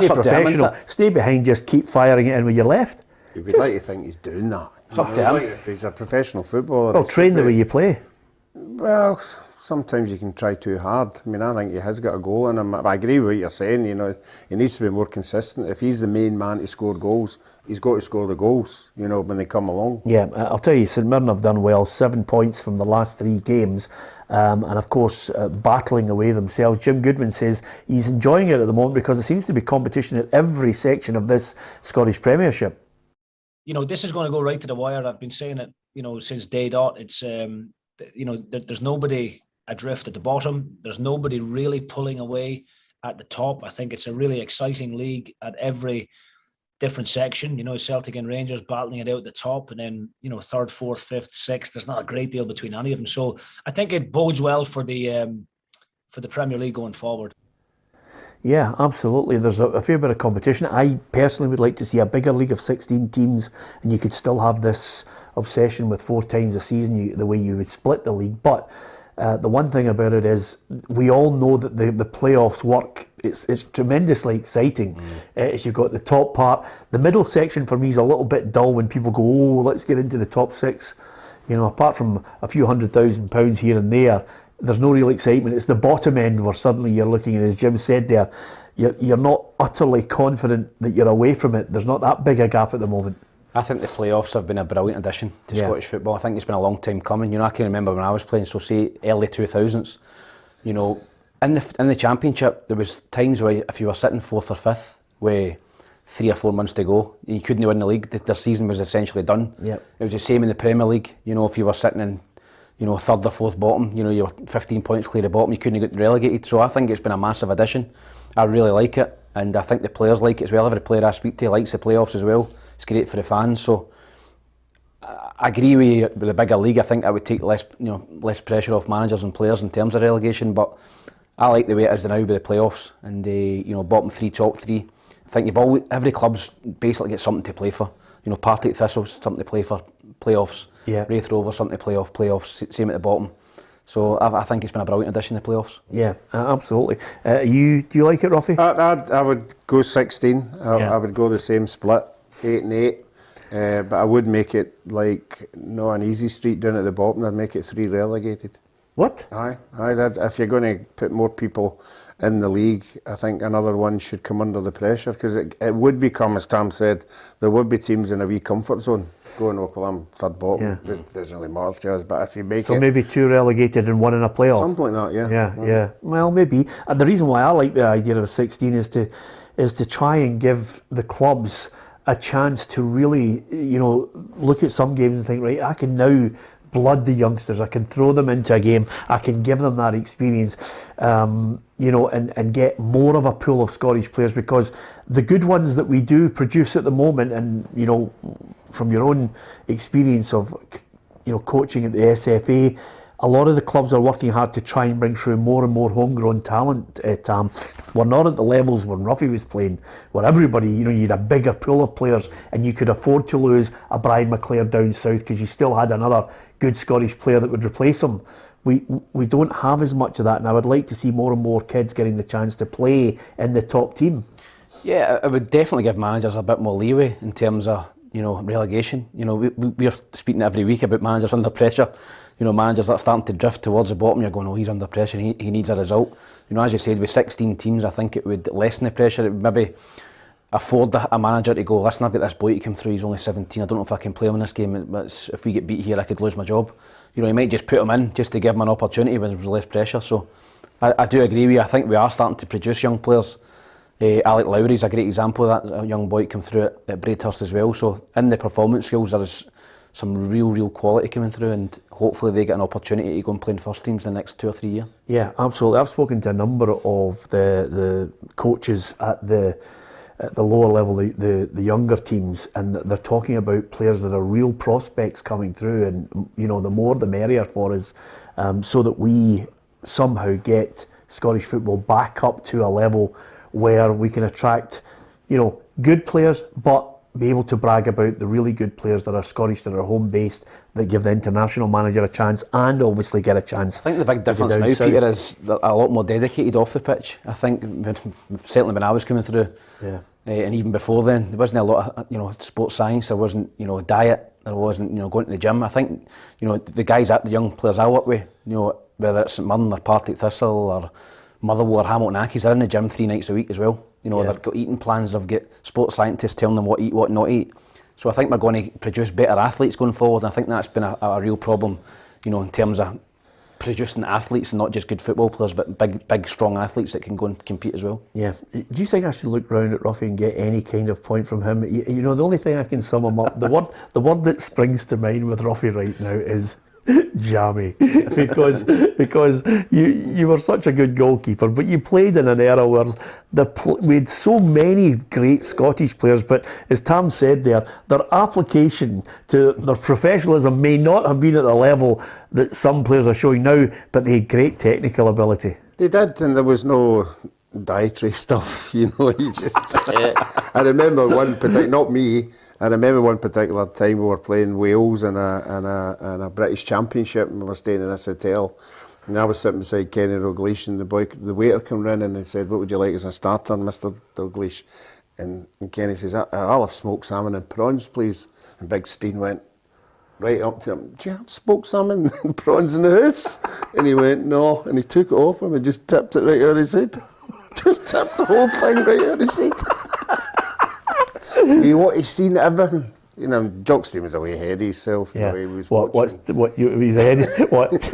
professional, stay behind, just keep firing it in with your left? You'd like to think he's doing that. It's up to him. He's a professional footballer. Well, train the way you play. Well, sometimes you can try too hard. I mean, I think he has got a goal in him. I agree with what you're saying, you know, he needs to be more consistent. If he's the main man to score goals, he's got to score the goals, you know, when they come along. Yeah, I'll tell you, St Mirren have done well, 7 points from the last 3 games, and of course, battling away themselves. Jim Goodwin says he's enjoying it at the moment because there seems to be competition at every section of this Scottish Premiership. You know, this is going to go right to the wire. I've been saying it, you know, since day dot. It's, you know, there's nobody adrift at the bottom. There's nobody really pulling away at the top. I think it's a really exciting league at every different section. You know, Celtic and Rangers battling it out at the top, and then, you know, 3rd, 4th, 5th, 6th. There's not a great deal between any of them. So I think it bodes well for the Premier League going forward. Yeah, absolutely. There's a fair bit of competition. I personally would like to see a bigger league of 16 teams, and you could still have this obsession with 4 times a season, the way you would split the league. But the one thing about it is we all know that the playoffs work. It's tremendously exciting. If you've got the top part. The middle section for me is a little bit dull when people go, oh, let's get into the top 6. You know, apart from a few £100,000 here and there, there's no real excitement. It's the bottom end where suddenly you're looking, and as Jim said there, you're not utterly confident that you're away from it. There's not that big a gap at the moment. I think the playoffs have been a brilliant addition to Scottish football. I think it's been a long time coming. You know, I can remember when I was playing, so say early 2000s, you know, in the Championship, there was times where if you were sitting 4th or 5th with 3 or 4 months to go, you couldn't win the league. Their season was essentially done. Yep. It was the same in the Premier League. You know, if you were sitting in, you know, 3rd or 4th bottom, you know, you were 15 points clear of bottom, you couldn't get relegated. So I think it's been a massive addition. I really like it, and I think the players like it as well. Every player I speak to likes the playoffs as well. It's great for the fans. So I agree with you, with the bigger league. I think I would take less pressure off managers and players in terms of relegation. But I like the way it is now with the playoffs and the, you know, bottom 3, top 3. I think every club's basically got something to play for. You know, Partick Thistle's something to play for, playoffs. Yeah. Wraith Rovers something to play off, playoffs. Same at the bottom. So I think it's been a brilliant addition to the playoffs. Yeah, absolutely. Do you like it, Ruffy? I would go 16. I would go the same split, 8 and 8. But I would make it like not an easy street down at the bottom. I'd make it 3 relegated. What? Aye. If you're going to put more people in the league, I think another one should come under the pressure, because it would become, as Tam said, there would be teams in a wee comfort zone going, oh, well, I'm 3rd bottom. Yeah. Doesn't really matter to us. But if you make so maybe 2 relegated and 1 in a playoff. Something like that, yeah. Yeah. Well, maybe. And the reason why I like the idea of 16 is to try and give the clubs a chance to really, you know, look at some games and think, right, I can now blood the youngsters, I can throw them into a game, I can give them that experience, you know, and get more of a pool of Scottish players, because the good ones that we do produce at the moment, and, you know, from your own experience of, you know, coaching at the SFA, a lot of the clubs are working hard to try and bring through more and more homegrown talent, Tam. We're not at the levels when Ruffy was playing, where everybody, you know, you had a bigger pool of players and you could afford to lose a Brian McClare down south because you still had another good Scottish player that would replace him. We don't have as much of that, and I would like to see more and more kids getting the chance to play in the top team. Yeah, I would definitely give managers a bit more leeway in terms of, you know, relegation. You know, we're speaking every week about managers under pressure. You know, managers that are starting to drift towards the bottom, you're going, oh, he's under pressure, he needs a result. You know, as you said, with 16 teams, I think it would lessen the pressure. It would maybe afford a manager to go, listen, I've got this boy to come through, he's only 17, I don't know if I can play him in this game, but if we get beat here, I could lose my job. You know, you might just put him in just to give him an opportunity when there's less pressure. So I do agree with you. I think we are starting to produce young players. Alec Lowry's a great example of that, a young boy come through at Braidhurst as well. So in the performance skills, there is some real quality coming through, and hopefully they get an opportunity to go and play in first teams the next 2 or 3 years. Yeah, absolutely. I've spoken to a number of the coaches at the lower level, the younger teams, and they're talking about players that are real prospects coming through, and, you know, the more the merrier for us, so that we somehow get Scottish football back up to a level where we can attract, you know, good players, but be able to brag about the really good players that are Scottish, that are home based, that give the international manager a chance, and obviously get a chance. I think the big difference now, south. Peter, is a lot more dedicated off the pitch. I think certainly when I was coming through, and even before then, there wasn't a lot of, you know, sports science. There wasn't, you know, diet. there wasn't, going to the gym. I think, the guys the young players I work with, whether it's St Mirren or Partick Thistle or Motherwell or Hamilton Accies, they're in the gym 3 nights a week as well. They've got eating plans, they've got sports scientists telling them what to eat, what not to eat. So I think we're going to produce better athletes going forward. And I think that's been a real problem, in terms of producing athletes and not just good football players, but big, strong athletes that can go and compete as well. Yeah. Do you think I should look round at Ruffy and get any kind of point from him? The only thing I can sum him up, the word that springs to mind with Ruffy right now is jammy, because you were such a good goalkeeper, but you played in an era where we had so many great Scottish players, but as Tam said there, their application to their professionalism may not have been at the level that some players are showing now, but they had great technical ability. They did, and there was no dietary stuff, you just I remember one particular, not me, I remember one particular time we were playing Wales in a British Championship, and we were staying in this hotel, and I was sitting beside Kenny Dalglish, and the waiter came in and he said, "What would you like as a starter, Mr. Dalglish?" And Kenny says, "I'll have smoked salmon and prawns, please." And Big Steen went right up to him, "Do you have smoked salmon and prawns in the house?" And he went, "No," and he took it off him and just tipped it right out his head. Just tipped the whole thing right out his head. He's seen everything. Johnstone was away ahead of himself. Yeah. He was watching. He's ahead of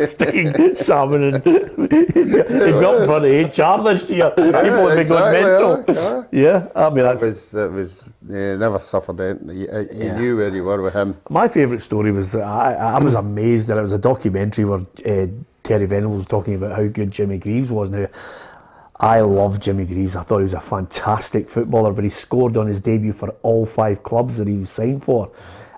sticking salmon and he'd be up in front of HR this year. People would be going mental. Yeah, I mean that was never suffered anything. You knew where you were with him. My favourite story was I was amazed that it was a documentary where Terry Venables was talking about how good Jimmy Greaves was. Now, I love Jimmy Greaves. I thought he was a fantastic footballer, but he scored on his debut for all 5 clubs that he was signed for.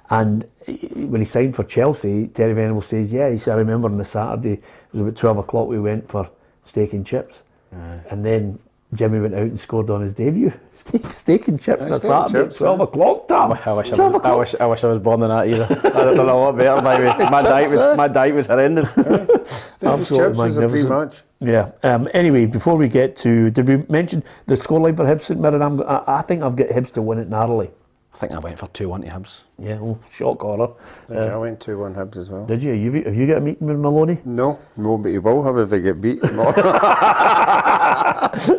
And when he signed for Chelsea, Terry Venables says, he said, "I remember on the Saturday, it was about 12 o'clock, we went for steak and chips." And then Jimmy went out and scored on his debut. Steak and chips on a Saturday at 12 o'clock, Tom. I wish I was born in that era. I don't know what better, maybe. My diet was horrendous. Absolutely magnificent. Yeah. Anyway, before we get to, did we mention the scoreline for Hibs-St Mirren? I think I've got Hibs to win it narrowly. I think I went for 2-1 to Hibs. Yeah, shock horror. I went 2-1 Hibs as well. Did you? Have you got a meeting with Maloney? No, but he will have if they get beat.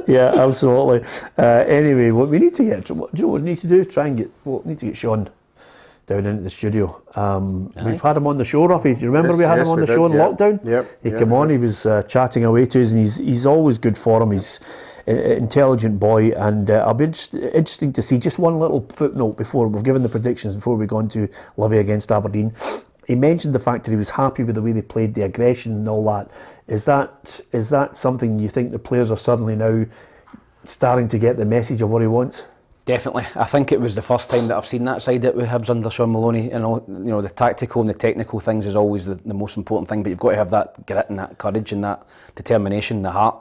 Yeah, absolutely. Anyway, what we need to get, do you know what we need to do? We need to get Sean down into the studio. We've had him on the show, Ruffy. Do you remember we had him on the show in lockdown? Yep. He came on, he was chatting away to us, and he's always good for him. He's an intelligent boy, and I'll be interesting to see. Just one little footnote before we've given the predictions, before we go on to Livy against Aberdeen. He mentioned the fact that he was happy with the way they played, the aggression and all that. Is that something you think the players are suddenly now starting to get the message of what he wants? Definitely. I think it was the first time that I've seen that side of it with Hibs under Sean Maloney. The tactical and the technical things is always the most important thing, but you've got to have that grit and that courage and that determination, the heart.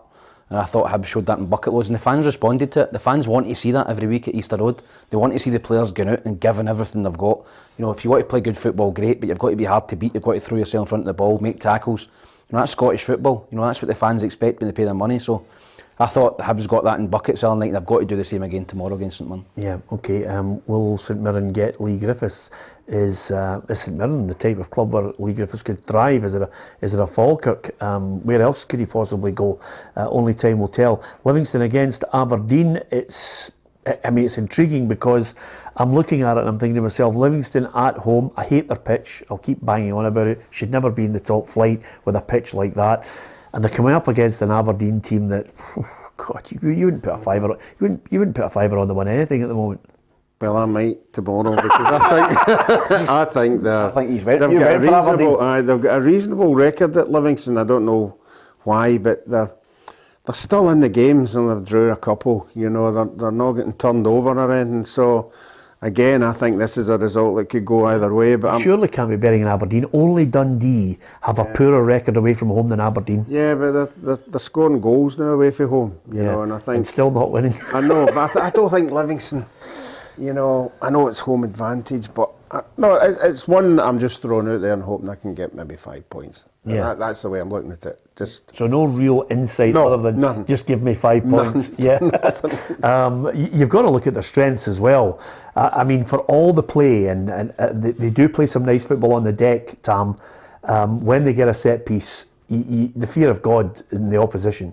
And I thought Hibs showed that in bucket loads, and the fans responded to it. The fans want to see that every week at Easter Road. They want to see the players going out and giving everything they've got. If you want to play good football, great, but you've got to be hard to beat. You've got to throw yourself in front of the ball, make tackles. That's Scottish football. That's what the fans expect when they pay their money. So I thought the Hibs got that in buckets the other night. They've got to do the same again tomorrow against St Mirren. Yeah, okay. Will St Mirren get Lee Griffiths? Is St Mirren the type of club where Lee Griffiths could thrive? Is it a Falkirk? Where else could he possibly go? Only time will tell. Livingston against Aberdeen. It's intriguing because I'm looking at it and I'm thinking to myself, Livingston at home. I hate their pitch. I'll keep banging on about it. Should never be in the top flight with a pitch like that. And they're coming up against an Aberdeen team that, God, you wouldn't put a fiver. You wouldn't put a fiver on to win anything at the moment. Well, I might tomorrow because I think they've got a reasonable record at Livingston. I don't know why, but they're still in the games and they've drew a couple. They're not getting turned over or anything. So again, I think this is a result that could go either way. But surely can't be betting in Aberdeen. Only Dundee have a poorer record away from home than Aberdeen. Yeah, but they're scoring goals now away from home. And I think and still not winning. I know, but I don't think Livingston. I know it's home advantage, but No, it's one that I'm just throwing out there and hoping I can get maybe 5 points. Yeah. That's the way I'm looking at it. So no real insight other than nothing. Just give me 5 points. Yeah. You've got to look at their strengths as well. I mean, for all the play, and they do play some nice football on the deck, Tam, when they get a set piece, the fear of God in the opposition.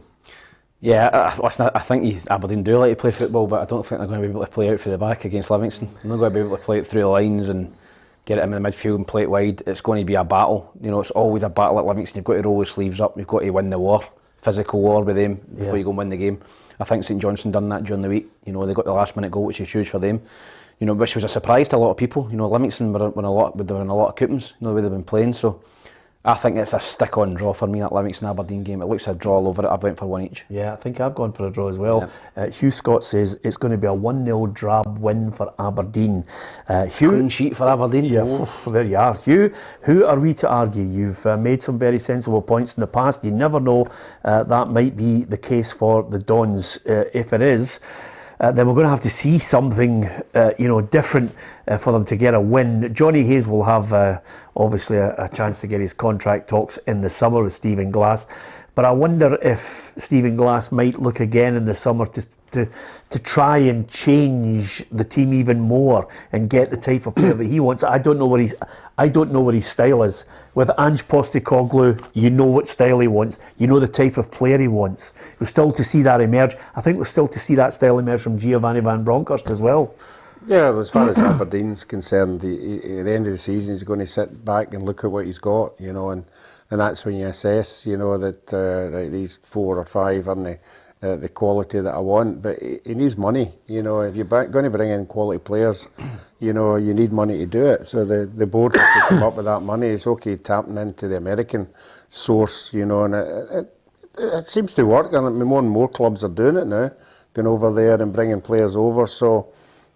Yeah, listen, I think Aberdeen do like to play football, but I don't think they're going to be able to play out for the back against Livingston. They're not going to be able to play it through the lines and get it in the midfield and play it wide. It's going to be a battle. You know, it's always a battle at Livingston. You've got to roll your sleeves up. You've got to win the war, physical war with them before you go and win the game. I think St Johnstone done that during the week. You know, they got the last minute goal, which is huge for them. You know, which was a surprise to a lot of people. You know, Livingston were in a lot of coupons. You know, the way they've been playing. So I think it's a stick-on draw for me, that Livingston-Aberdeen game. It looks a draw all over it. I've went for one each. Yeah, I think I've gone for a draw as well. Hugh Scott says it's going to be a 1-0 drab win for Aberdeen. Hugh, clean sheet for Aberdeen. Yeah, there you are. Hugh, who are we to argue? You've made some very sensible points in the past. You never know, that might be the case for the Dons. If it is, then we're going to have to see something, different for them to get a win. Johnny Hayes will have obviously a chance to get his contract talks in the summer with Stephen Glass. But I wonder if Stephen Glass might look again in the summer to try and change the team even more and get the type of player that he wants. I don't know what his style is. With Ange Postecoglou, you know what style he wants. You know the type of player he wants. We're still to see that emerge. I think we're still to see that style emerge from Giovanni Van Bronckhorst as well. Yeah, as far as Aberdeen's concerned, at the end of the season, he's going to sit back and look at what he's got, you know, and that's when you assess, you know, that these 4 or 5 aren't the quality that I want. But he needs money, you know. If you're going to bring in quality players, you know, you need money to do it. So the board has to come up with that money. It's okay tapping into the American source, you know, and it seems to work. And more and more clubs are doing it now, going over there and bringing players over. So,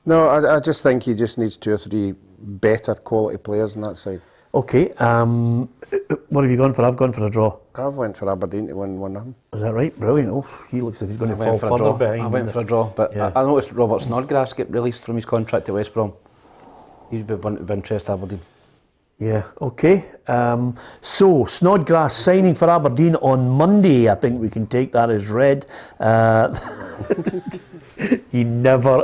no, I just think he just needs 2 or 3 better quality players on that side. Okay, what have you gone for? I've gone for a draw. I've went for Aberdeen to win 1-0. Is that right? Brilliant. Oh, he looks as if he's going to fall further behind. I went for a draw, but I noticed Robert Snodgrass get released from his contract to West Brom. He's been of interest to Aberdeen. Yeah, okay. So, Snodgrass signing for Aberdeen on Monday. I think we can take that as read. He never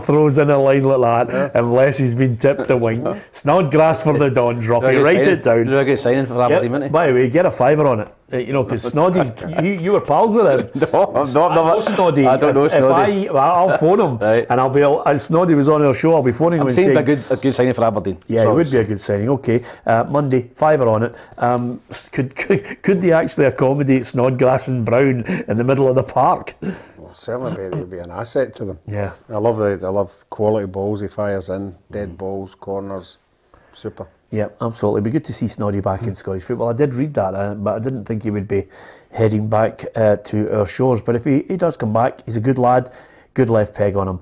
throws in a line like that unless he's been tipped a wink. Snodgrass for the Dons, Rocky. Write it down. You're a good signing for Aberdeen, isn't he? By the way, get a $5 on it. You know, because Snoddy, you were pals with him. No, I'm not. I know Snoddy. I don't know Snoddy. I'll phone him, right. And as Snoddy was on our show, I'll be phoning him and saying... a good signing for Aberdeen. Yeah, it would be a good signing. Okay, Monday, $5 on it. Could they actually accommodate Snodgrass and Brown in the middle of the park? Well, certainly it'd be an asset to them. Yeah, I love quality balls he fires in, dead balls, corners, super. Yeah, absolutely. It'd be good to see Snoddy back in Scottish football. I did read that, but I didn't think he would be heading back to our shores. But if he does come back, he's a good lad, good left peg on him.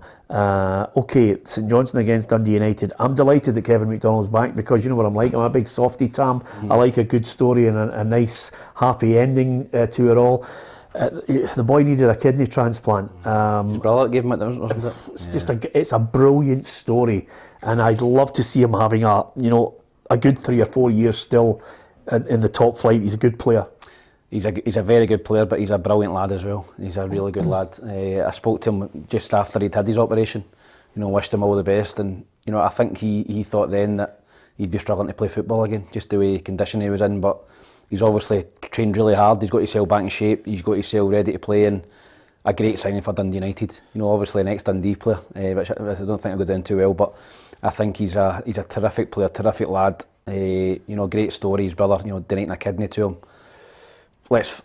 Okay, St Johnstone against Dundee United. I'm delighted that Kevin McDonald's back because you know what I'm like. I'm a big softie, Tam. I like a good story and a nice, happy ending to it all. The boy needed a kidney transplant. His brother gave him it, wasn't it? It's a brilliant story, and I'd love to see him having a good 3 or 4 years still in the top flight. He's a good player. He's a very good player, but he's a brilliant lad as well. He's a really good lad. I spoke to him just after he'd had his operation. You know, wished him all the best, and you know, I think he thought then that he'd be struggling to play football again, just the way condition he was in. But he's obviously trained really hard. He's got himself back in shape. He's got himself ready to play, and a great signing for Dundee United. You know, obviously an ex-Dundee player, which I don't think will go down too well, but I think he's a terrific player, terrific lad. You know, great story. His brother, you know, donating a kidney to him. Let's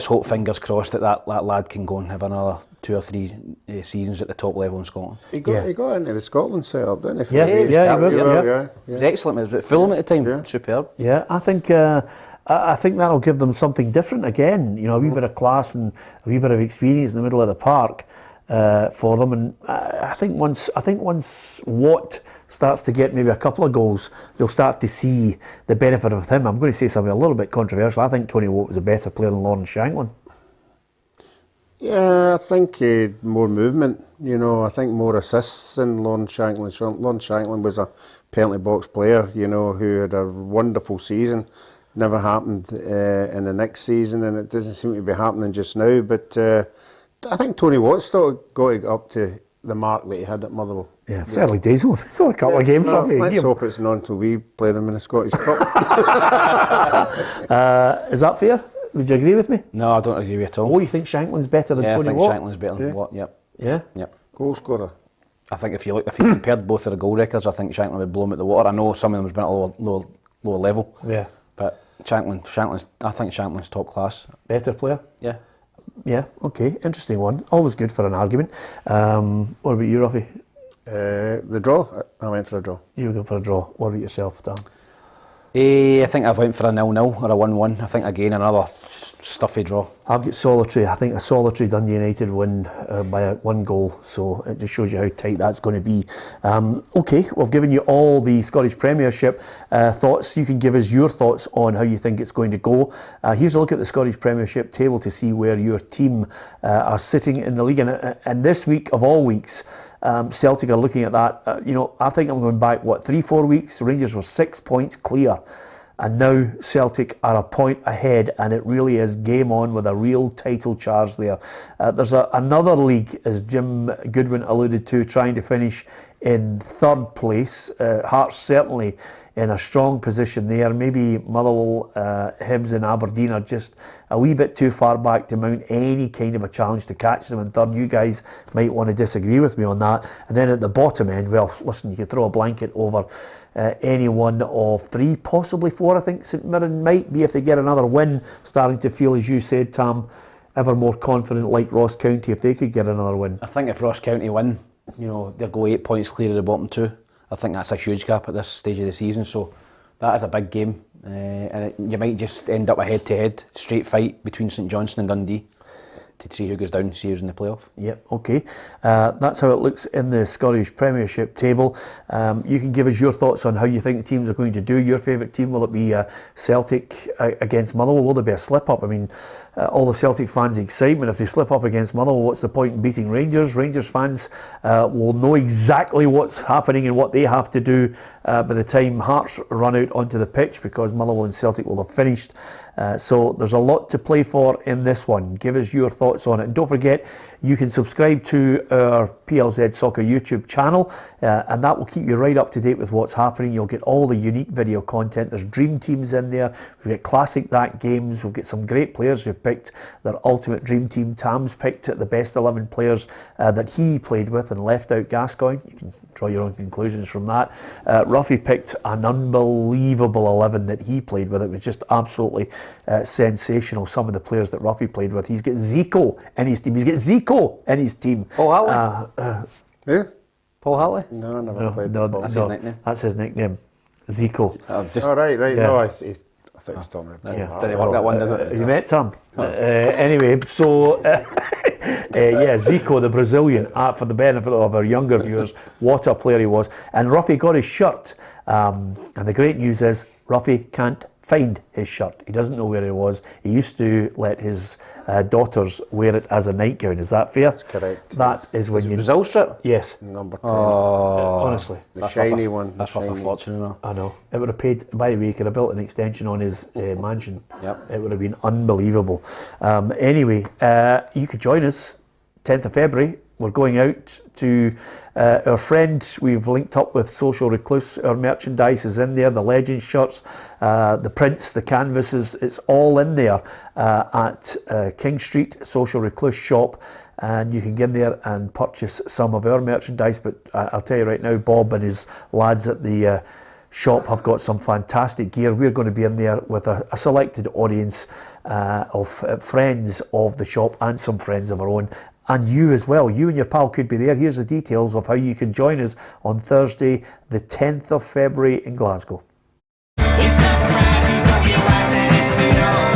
hope, fingers crossed, that lad can go and have another 2 or 3 seasons at the top level in Scotland. He got into the Scotland setup, didn't he? Yeah, he was. He was excellent. He was at Fulham at the time. Yeah. Superb. Yeah, I think that'll give them something different again. You know, a wee bit of class and a wee bit of experience in the middle of the park for them. And I think once Watt starts to get maybe a couple of goals, they'll start to see the benefit of him. I'm going to say something a little bit controversial. I think Tony Watt was a better player than Lawrence Shanklin. Yeah, I think more movement. I think more assists in Lawrence Shankland. Lawrence Shankland was a penalty box player, who had a wonderful season. Never happened in the next season, and it doesn't seem to be happening just now. But I think Tony Watt's still got to get up to the mark that he had at Motherwell. Yeah, it's early days. It's only a couple of games. Let's hope it's not until we play them in the Scottish Cup. Is that fair? Would you agree with me? No, I don't agree with it at all. Oh, you think Shankland's better than Tony Watt? I think Shankland's better than Watt. Yep. Yeah. Yep. Goal scorer. I think if you compared both of the goal records, I think Shankland would blow him at the water. I know some of them has been at a lower level. Yeah. But I think Shankland's top class. Better player? Yeah. Yeah, okay, interesting one. Always good for an argument. What about you, Ruffy? The draw. I went for a draw. You were going for a draw. What about yourself, Dan? I think I went for a 0-0 or a 1-1. I think again another stuffy draw. I've got solitary. I think a solitary Dundee United win by 1 goal, so it just shows you how tight that's going to be. Okay, we've given you all the Scottish Premiership thoughts. You can give us your thoughts on how you think it's going to go. Here's a look at the Scottish Premiership table to see where your team are sitting in the league. And this week of all weeks, Celtic are looking at that. I think I'm going back 3-4 weeks. Rangers were 6 points clear. And now Celtic are a point ahead, and it really is game on with a real title charge there. There's another league, as Jim Goodwin alluded to, trying to finish in 3rd place. Hearts certainly in a strong position there. Maybe Motherwell, Hibs and Aberdeen are just a wee bit too far back to mount any kind of a challenge to catch them in 3rd. You guys might want to disagree with me on that. And then at the bottom end, well, listen, you could throw a blanket over any one of 3, possibly 4. I think St Mirren might be, if they get another win, starting to feel, as you said, Tam, ever more confident, like Ross County, if they could get another win. I think if Ross County win, they'll go 8 points clear of the bottom 2. I think that's a huge gap at this stage of the season, so that is a big game, and you might just end up a head-to-head straight fight between St Johnstone and Dundee to see who goes down, see who's in the playoff. Yep, okay. That's how it looks in the Scottish Premiership table. You can give us your thoughts on how you think the teams are going to do. Your favourite team, will it be Celtic against Motherwell? Will there be a slip-up? I mean, all the Celtic fans' excitement. If they slip up against Motherwell, what's the point in beating Rangers? Rangers fans will know exactly what's happening and what they have to do by the time Hearts run out onto the pitch, because Motherwell and Celtic will have finished. So there's a lot to play for in this one. Give us your thoughts on it. And don't forget, you can subscribe to our PLZ Soccer YouTube channel, and that will keep you right up to date with what's happening. You'll get all the unique video content. There's dream teams in there. We've got classic that games. We've got some great players who've picked their ultimate dream team. Tam's picked the best 11 players that he played with and left out Gascoigne. You can draw your own conclusions from that. Ruffy picked an unbelievable 11 that he played with. It was just absolutely sensational, some of the players that Ruffy played with. He's got Zico in his team. Paul Hartley? Yeah? Paul Hartley? No, I never played with Paul. That's his nickname. That's his nickname, Zico. Right. Yeah. No, I thought it was talking about Paul Hartley. Did he work that one, did it? You met Tom? Anyway, so Zico, the Brazilian, for the benefit of our younger viewers, what a player he was. And Ruffy got his shirt, and the great news is Ruffy can't find his shirt. He doesn't know where it was. He used to let his daughters wear it as a nightgown. Is that fair? That's correct. That is when you... Brazil strip? Yes. Number 10. Honestly. The shiny one. That's worth a fortune, you know. I know. It would have paid... By the way, he could have built an extension on his mansion. Yep. It would have been unbelievable. Anyway, you could join us 10th of February. We're going out to our friend. We've linked up with Social Recluse. Our merchandise is in there. The Legends shirts, the prints, the canvases. It's all in there at King Street Social Recluse shop. And you can get in there and purchase some of our merchandise. But I'll tell you right now, Bob and his lads at the shop have got some fantastic gear. We're going to be in there with a selected audience of friends of the shop and some friends of our own. And you as well. You and your pal could be there. Here's the details of how you can join us on Thursday, the 10th of February in Glasgow. It's no surprise who's gonna be rising. It's sooner or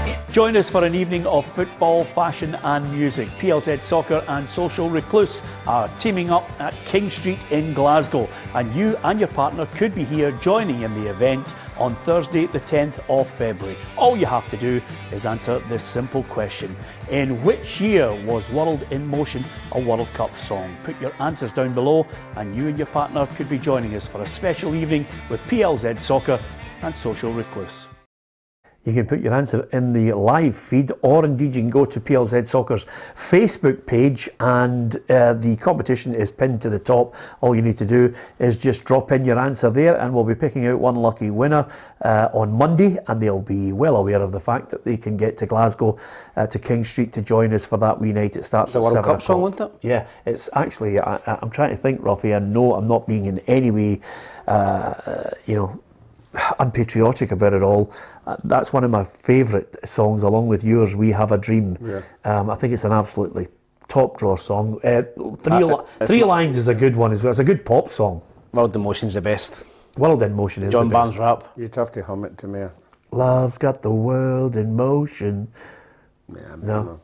later. Join us for an evening of football, fashion and music. PLZ Soccer and Social Recluse are teaming up at King Street in Glasgow, and you and your partner could be here joining in the event on Thursday the 10th of February. All you have to do is answer this simple question: in which year was World in Motion a World Cup song? Put your answers down below and you and your partner could be joining us for a special evening with PLZ Soccer and Social Recluse. You can put your answer in the live feed, or indeed you can go to PLZ Soccer's Facebook page, and the competition is pinned to the top. All you need to do is just drop in your answer there, and we'll be picking out one lucky winner on Monday, and they'll be well aware of the fact that they can get to Glasgow to King Street to join us for that wee night. It starts at 7 o'clock. World Cup song, won't it? Yeah, it's actually, I'm trying to think, Ruffy, and no, I'm not being in any way, unpatriotic about it all. That's one of my favourite songs, along with yours, We Have a Dream. Yeah. I think it's an absolutely top drawer song. Three Lines is a good one as well. It's a good pop song. World in Motion's the best. World in Motion is John the best. Barnes rap. You'd have to hum it to me. Love's got the world in motion. Yeah, No.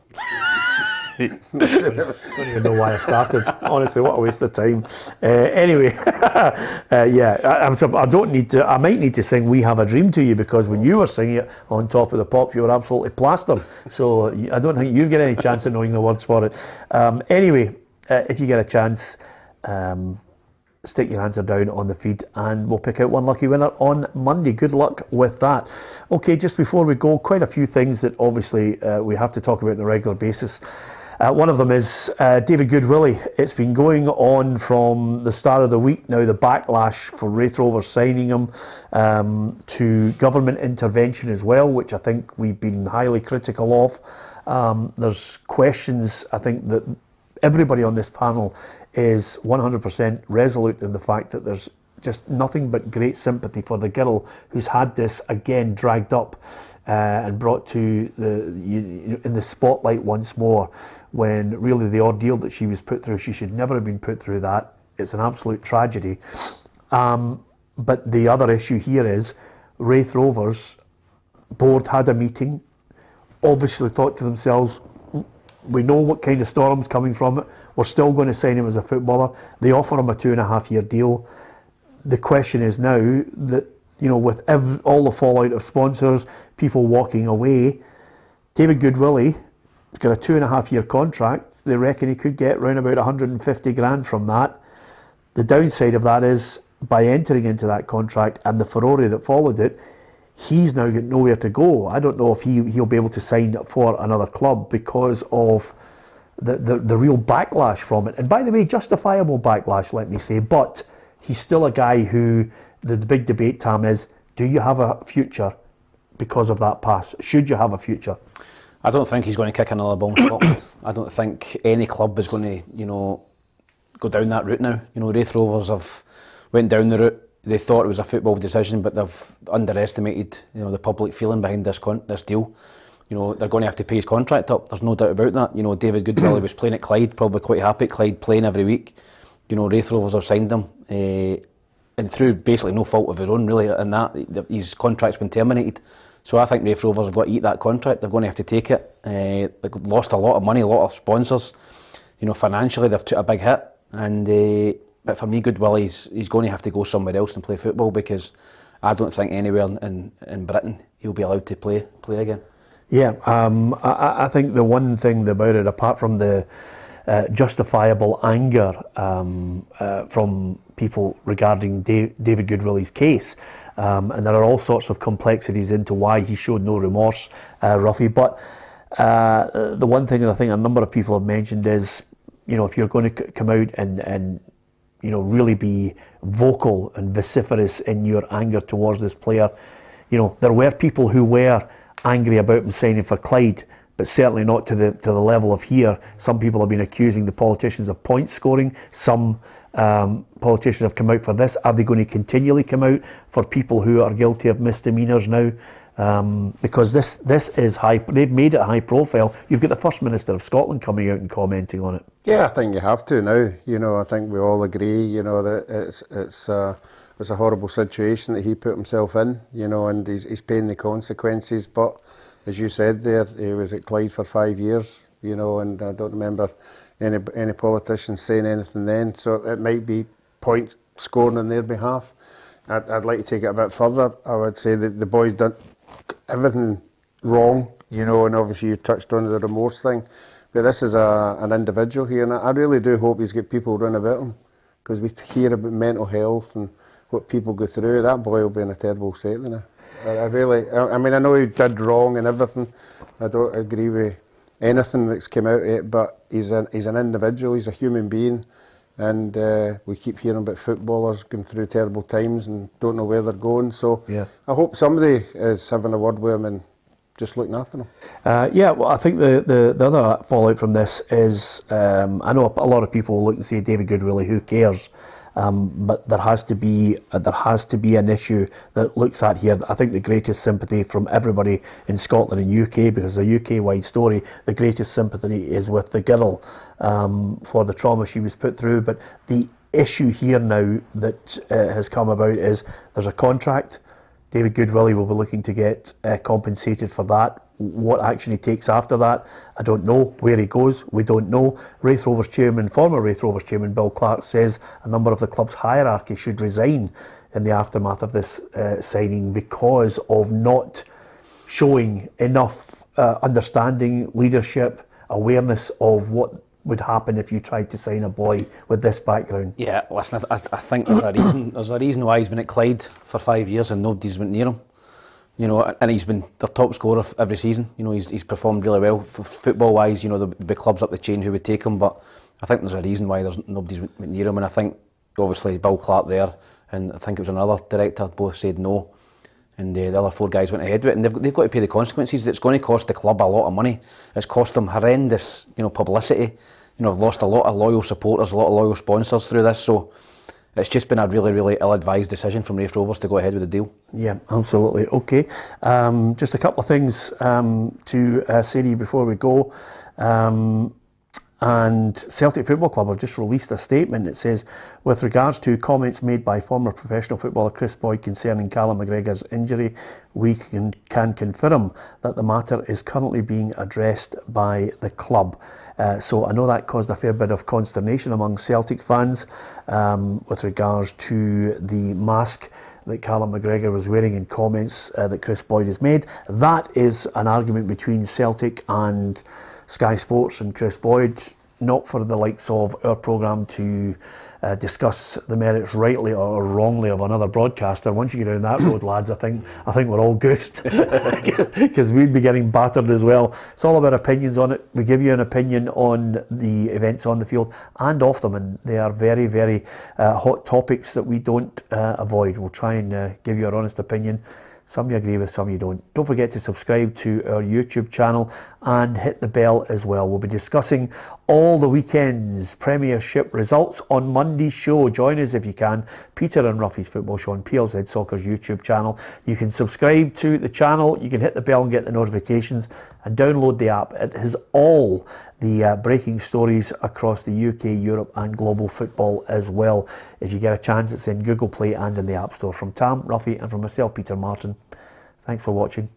I don't even know why I started. Honestly, what a waste of time. Anyway, I don't need to. I might need to sing "We Have a Dream" to you, because when you were singing it on Top of the Pops, you were absolutely plastered. So I don't think you get any chance of knowing the words for it. Anyway, if you get a chance, stick your answer down on the feed, and we'll pick out one lucky winner on Monday. Good luck with that. Okay, just before we go, quite a few things that obviously we have to talk about on a regular basis. One of them is David Goodwillie. It's been going on from the start of the week now, the backlash for Wraith Rovers signing him, to government intervention as well, which I think we've been highly critical of. There's questions, I think, that everybody on this panel is 100% resolute in the fact that there's just nothing but great sympathy for the girl who's had this again dragged up and brought to in the spotlight once more, when really the ordeal that she was put through, she should never have been put through that. It's an absolute tragedy. But the other issue here is Wraith Rovers board had a meeting, obviously thought to themselves, we know what kind of storm's coming from it, we're still going to sign him as a footballer. They offer him a 2.5-year deal. The question is now that, with all the fallout of sponsors, people walking away, David Goodwillie has got a 2.5-year contract. They reckon he could get around about 150 grand from that. The downside of that is, by entering into that contract and the furore that followed it, he's now got nowhere to go. I don't know if he'll be able to sign up for another club because of the real backlash from it. And by the way, justifiable backlash, let me say, but he's still a guy who, the big debate, Tam, is, do you have a future because of that pass? Should you have a future? I don't think he's going to kick another ball in Scotland. I don't think any club is going to, go down that route now. Wraith Rovers have went down the route. They thought it was a football decision, but they've underestimated, the public feeling behind this deal. They're going to have to pay his contract up. There's no doubt about that. David Goodwillie was playing at Clyde, probably quite happy at Clyde, playing every week. Wraith Rovers have signed him, and through basically no fault of his own, really, and that his contract's been terminated. So I think Wraith Rovers have got to eat that contract. They're going to have to take it. They've lost a lot of money, a lot of sponsors. Financially they've took a big hit, and but for me, Goodwillie, he's going to have to go somewhere else and play football, because I don't think anywhere in Britain he'll be allowed to play again. Yeah, I think the one thing about it, apart from the justifiable anger from people regarding David Goodwillie's case, and there are all sorts of complexities into why he showed no remorse, Ruffy, but the one thing that I think a number of people have mentioned is, if you're going to come out and really be vocal and vociferous in your anger towards this player, there were people who were angry about him signing for Clyde, but certainly not to the level of here. Some people have been accusing the politicians of point scoring. Some politicians have come out for this. Are they going to continually come out for people who are guilty of misdemeanours now? Because this is high. They've made it high profile. You've got the First Minister of Scotland coming out and commenting on it. Yeah, I think you have to now. I think we all agree, that it's a horrible situation that he put himself in, and he's paying the consequences. But as you said there, he was at Clyde for 5 years, you know, and I don't remember any politicians saying anything then. So it might be point scoring on their behalf. I'd like to take it a bit further. I would say that the boys done everything wrong, you know, and obviously you touched on the remorse thing. But this is an individual here, and I really do hope he's got people run about him, because we hear about mental health and what people go through. That boy will be in a terrible state now. I mean, I know he did wrong and everything. I don't agree with anything that's come out of it, but he's an individual, he's a human being, and we keep hearing about footballers going through terrible times and don't know where they're going. So yeah. I hope somebody is having a word with him and just looking after him. Yeah, well, I think the other fallout from this is, I know a lot of people look and say, David Goodwillie, who cares? But there has to be an issue that looks at here. I think the greatest sympathy from everybody in Scotland and UK, because it's a UK-wide story, the greatest sympathy is with the girl for the trauma she was put through. But the issue here now that has come about is there's a contract. David Goodwillie will be looking to get compensated for that. What action he takes after that, I don't know. Where he goes, we don't know. Former Raith Rovers chairman Bill Clark says a number of the club's hierarchy should resign in the aftermath of this signing because of not showing enough understanding, leadership, awareness of what would happen if you tried to sign a boy with this background. Yeah, listen, I think there's a reason. There's a reason why he's been at Clyde for 5 years and nobody's went near him. You know, and he's been their top scorer every season. You know, he's performed really well football-wise. You know, there'll be clubs up the chain who would take him, but I think there's a reason why nobody's went near him. And I think obviously Bill Clark there, and I think it was another director, both said no. And the other 4 guys went ahead with it, and they've got to pay the consequences. It's going to cost the club a lot of money. It's cost them horrendous, you know, publicity. You know, I've lost a lot of loyal supporters, a lot of loyal sponsors through this. So it's just been a really, really ill-advised decision from Raith Rovers to go ahead with the deal. Yeah, absolutely. Okay, just a couple of things to say to you before we go. And Celtic Football Club have just released a statement. It says, with regards to comments made by former professional footballer Chris Boyd concerning Callum McGregor's injury, we can confirm that the matter is currently being addressed by the club. So I know that caused a fair bit of consternation among Celtic fans with regards to the mask that Callum McGregor was wearing in comments that Chris Boyd has made. That is an argument between Celtic and Sky Sports and Chris Boyd, not for the likes of our programme to discuss the merits rightly or wrongly of another broadcaster. Once you get down that road, lads, I think we're all goosed, because we'd be getting battered as well. It's all about opinions on it. We give you an opinion on the events on the field and off them, and they are very, very hot topics that we don't avoid. We'll try and give you our honest opinion. Some you agree with, some you don't. Don't forget to subscribe to our YouTube channel and hit the bell as well. We'll be discussing all the weekend's Premiership results on Monday's show. Join us if you can. Peter and Ruffy's Football Show on PLZ Soccer's YouTube channel. You can subscribe to the channel, you can hit the bell and get the notifications, and download the app. It has all the breaking stories across the UK, Europe and global football as well. If you get a chance, it's in Google Play and in the App Store. From Tam, Ruffy and from myself, Peter Martin, thanks for watching.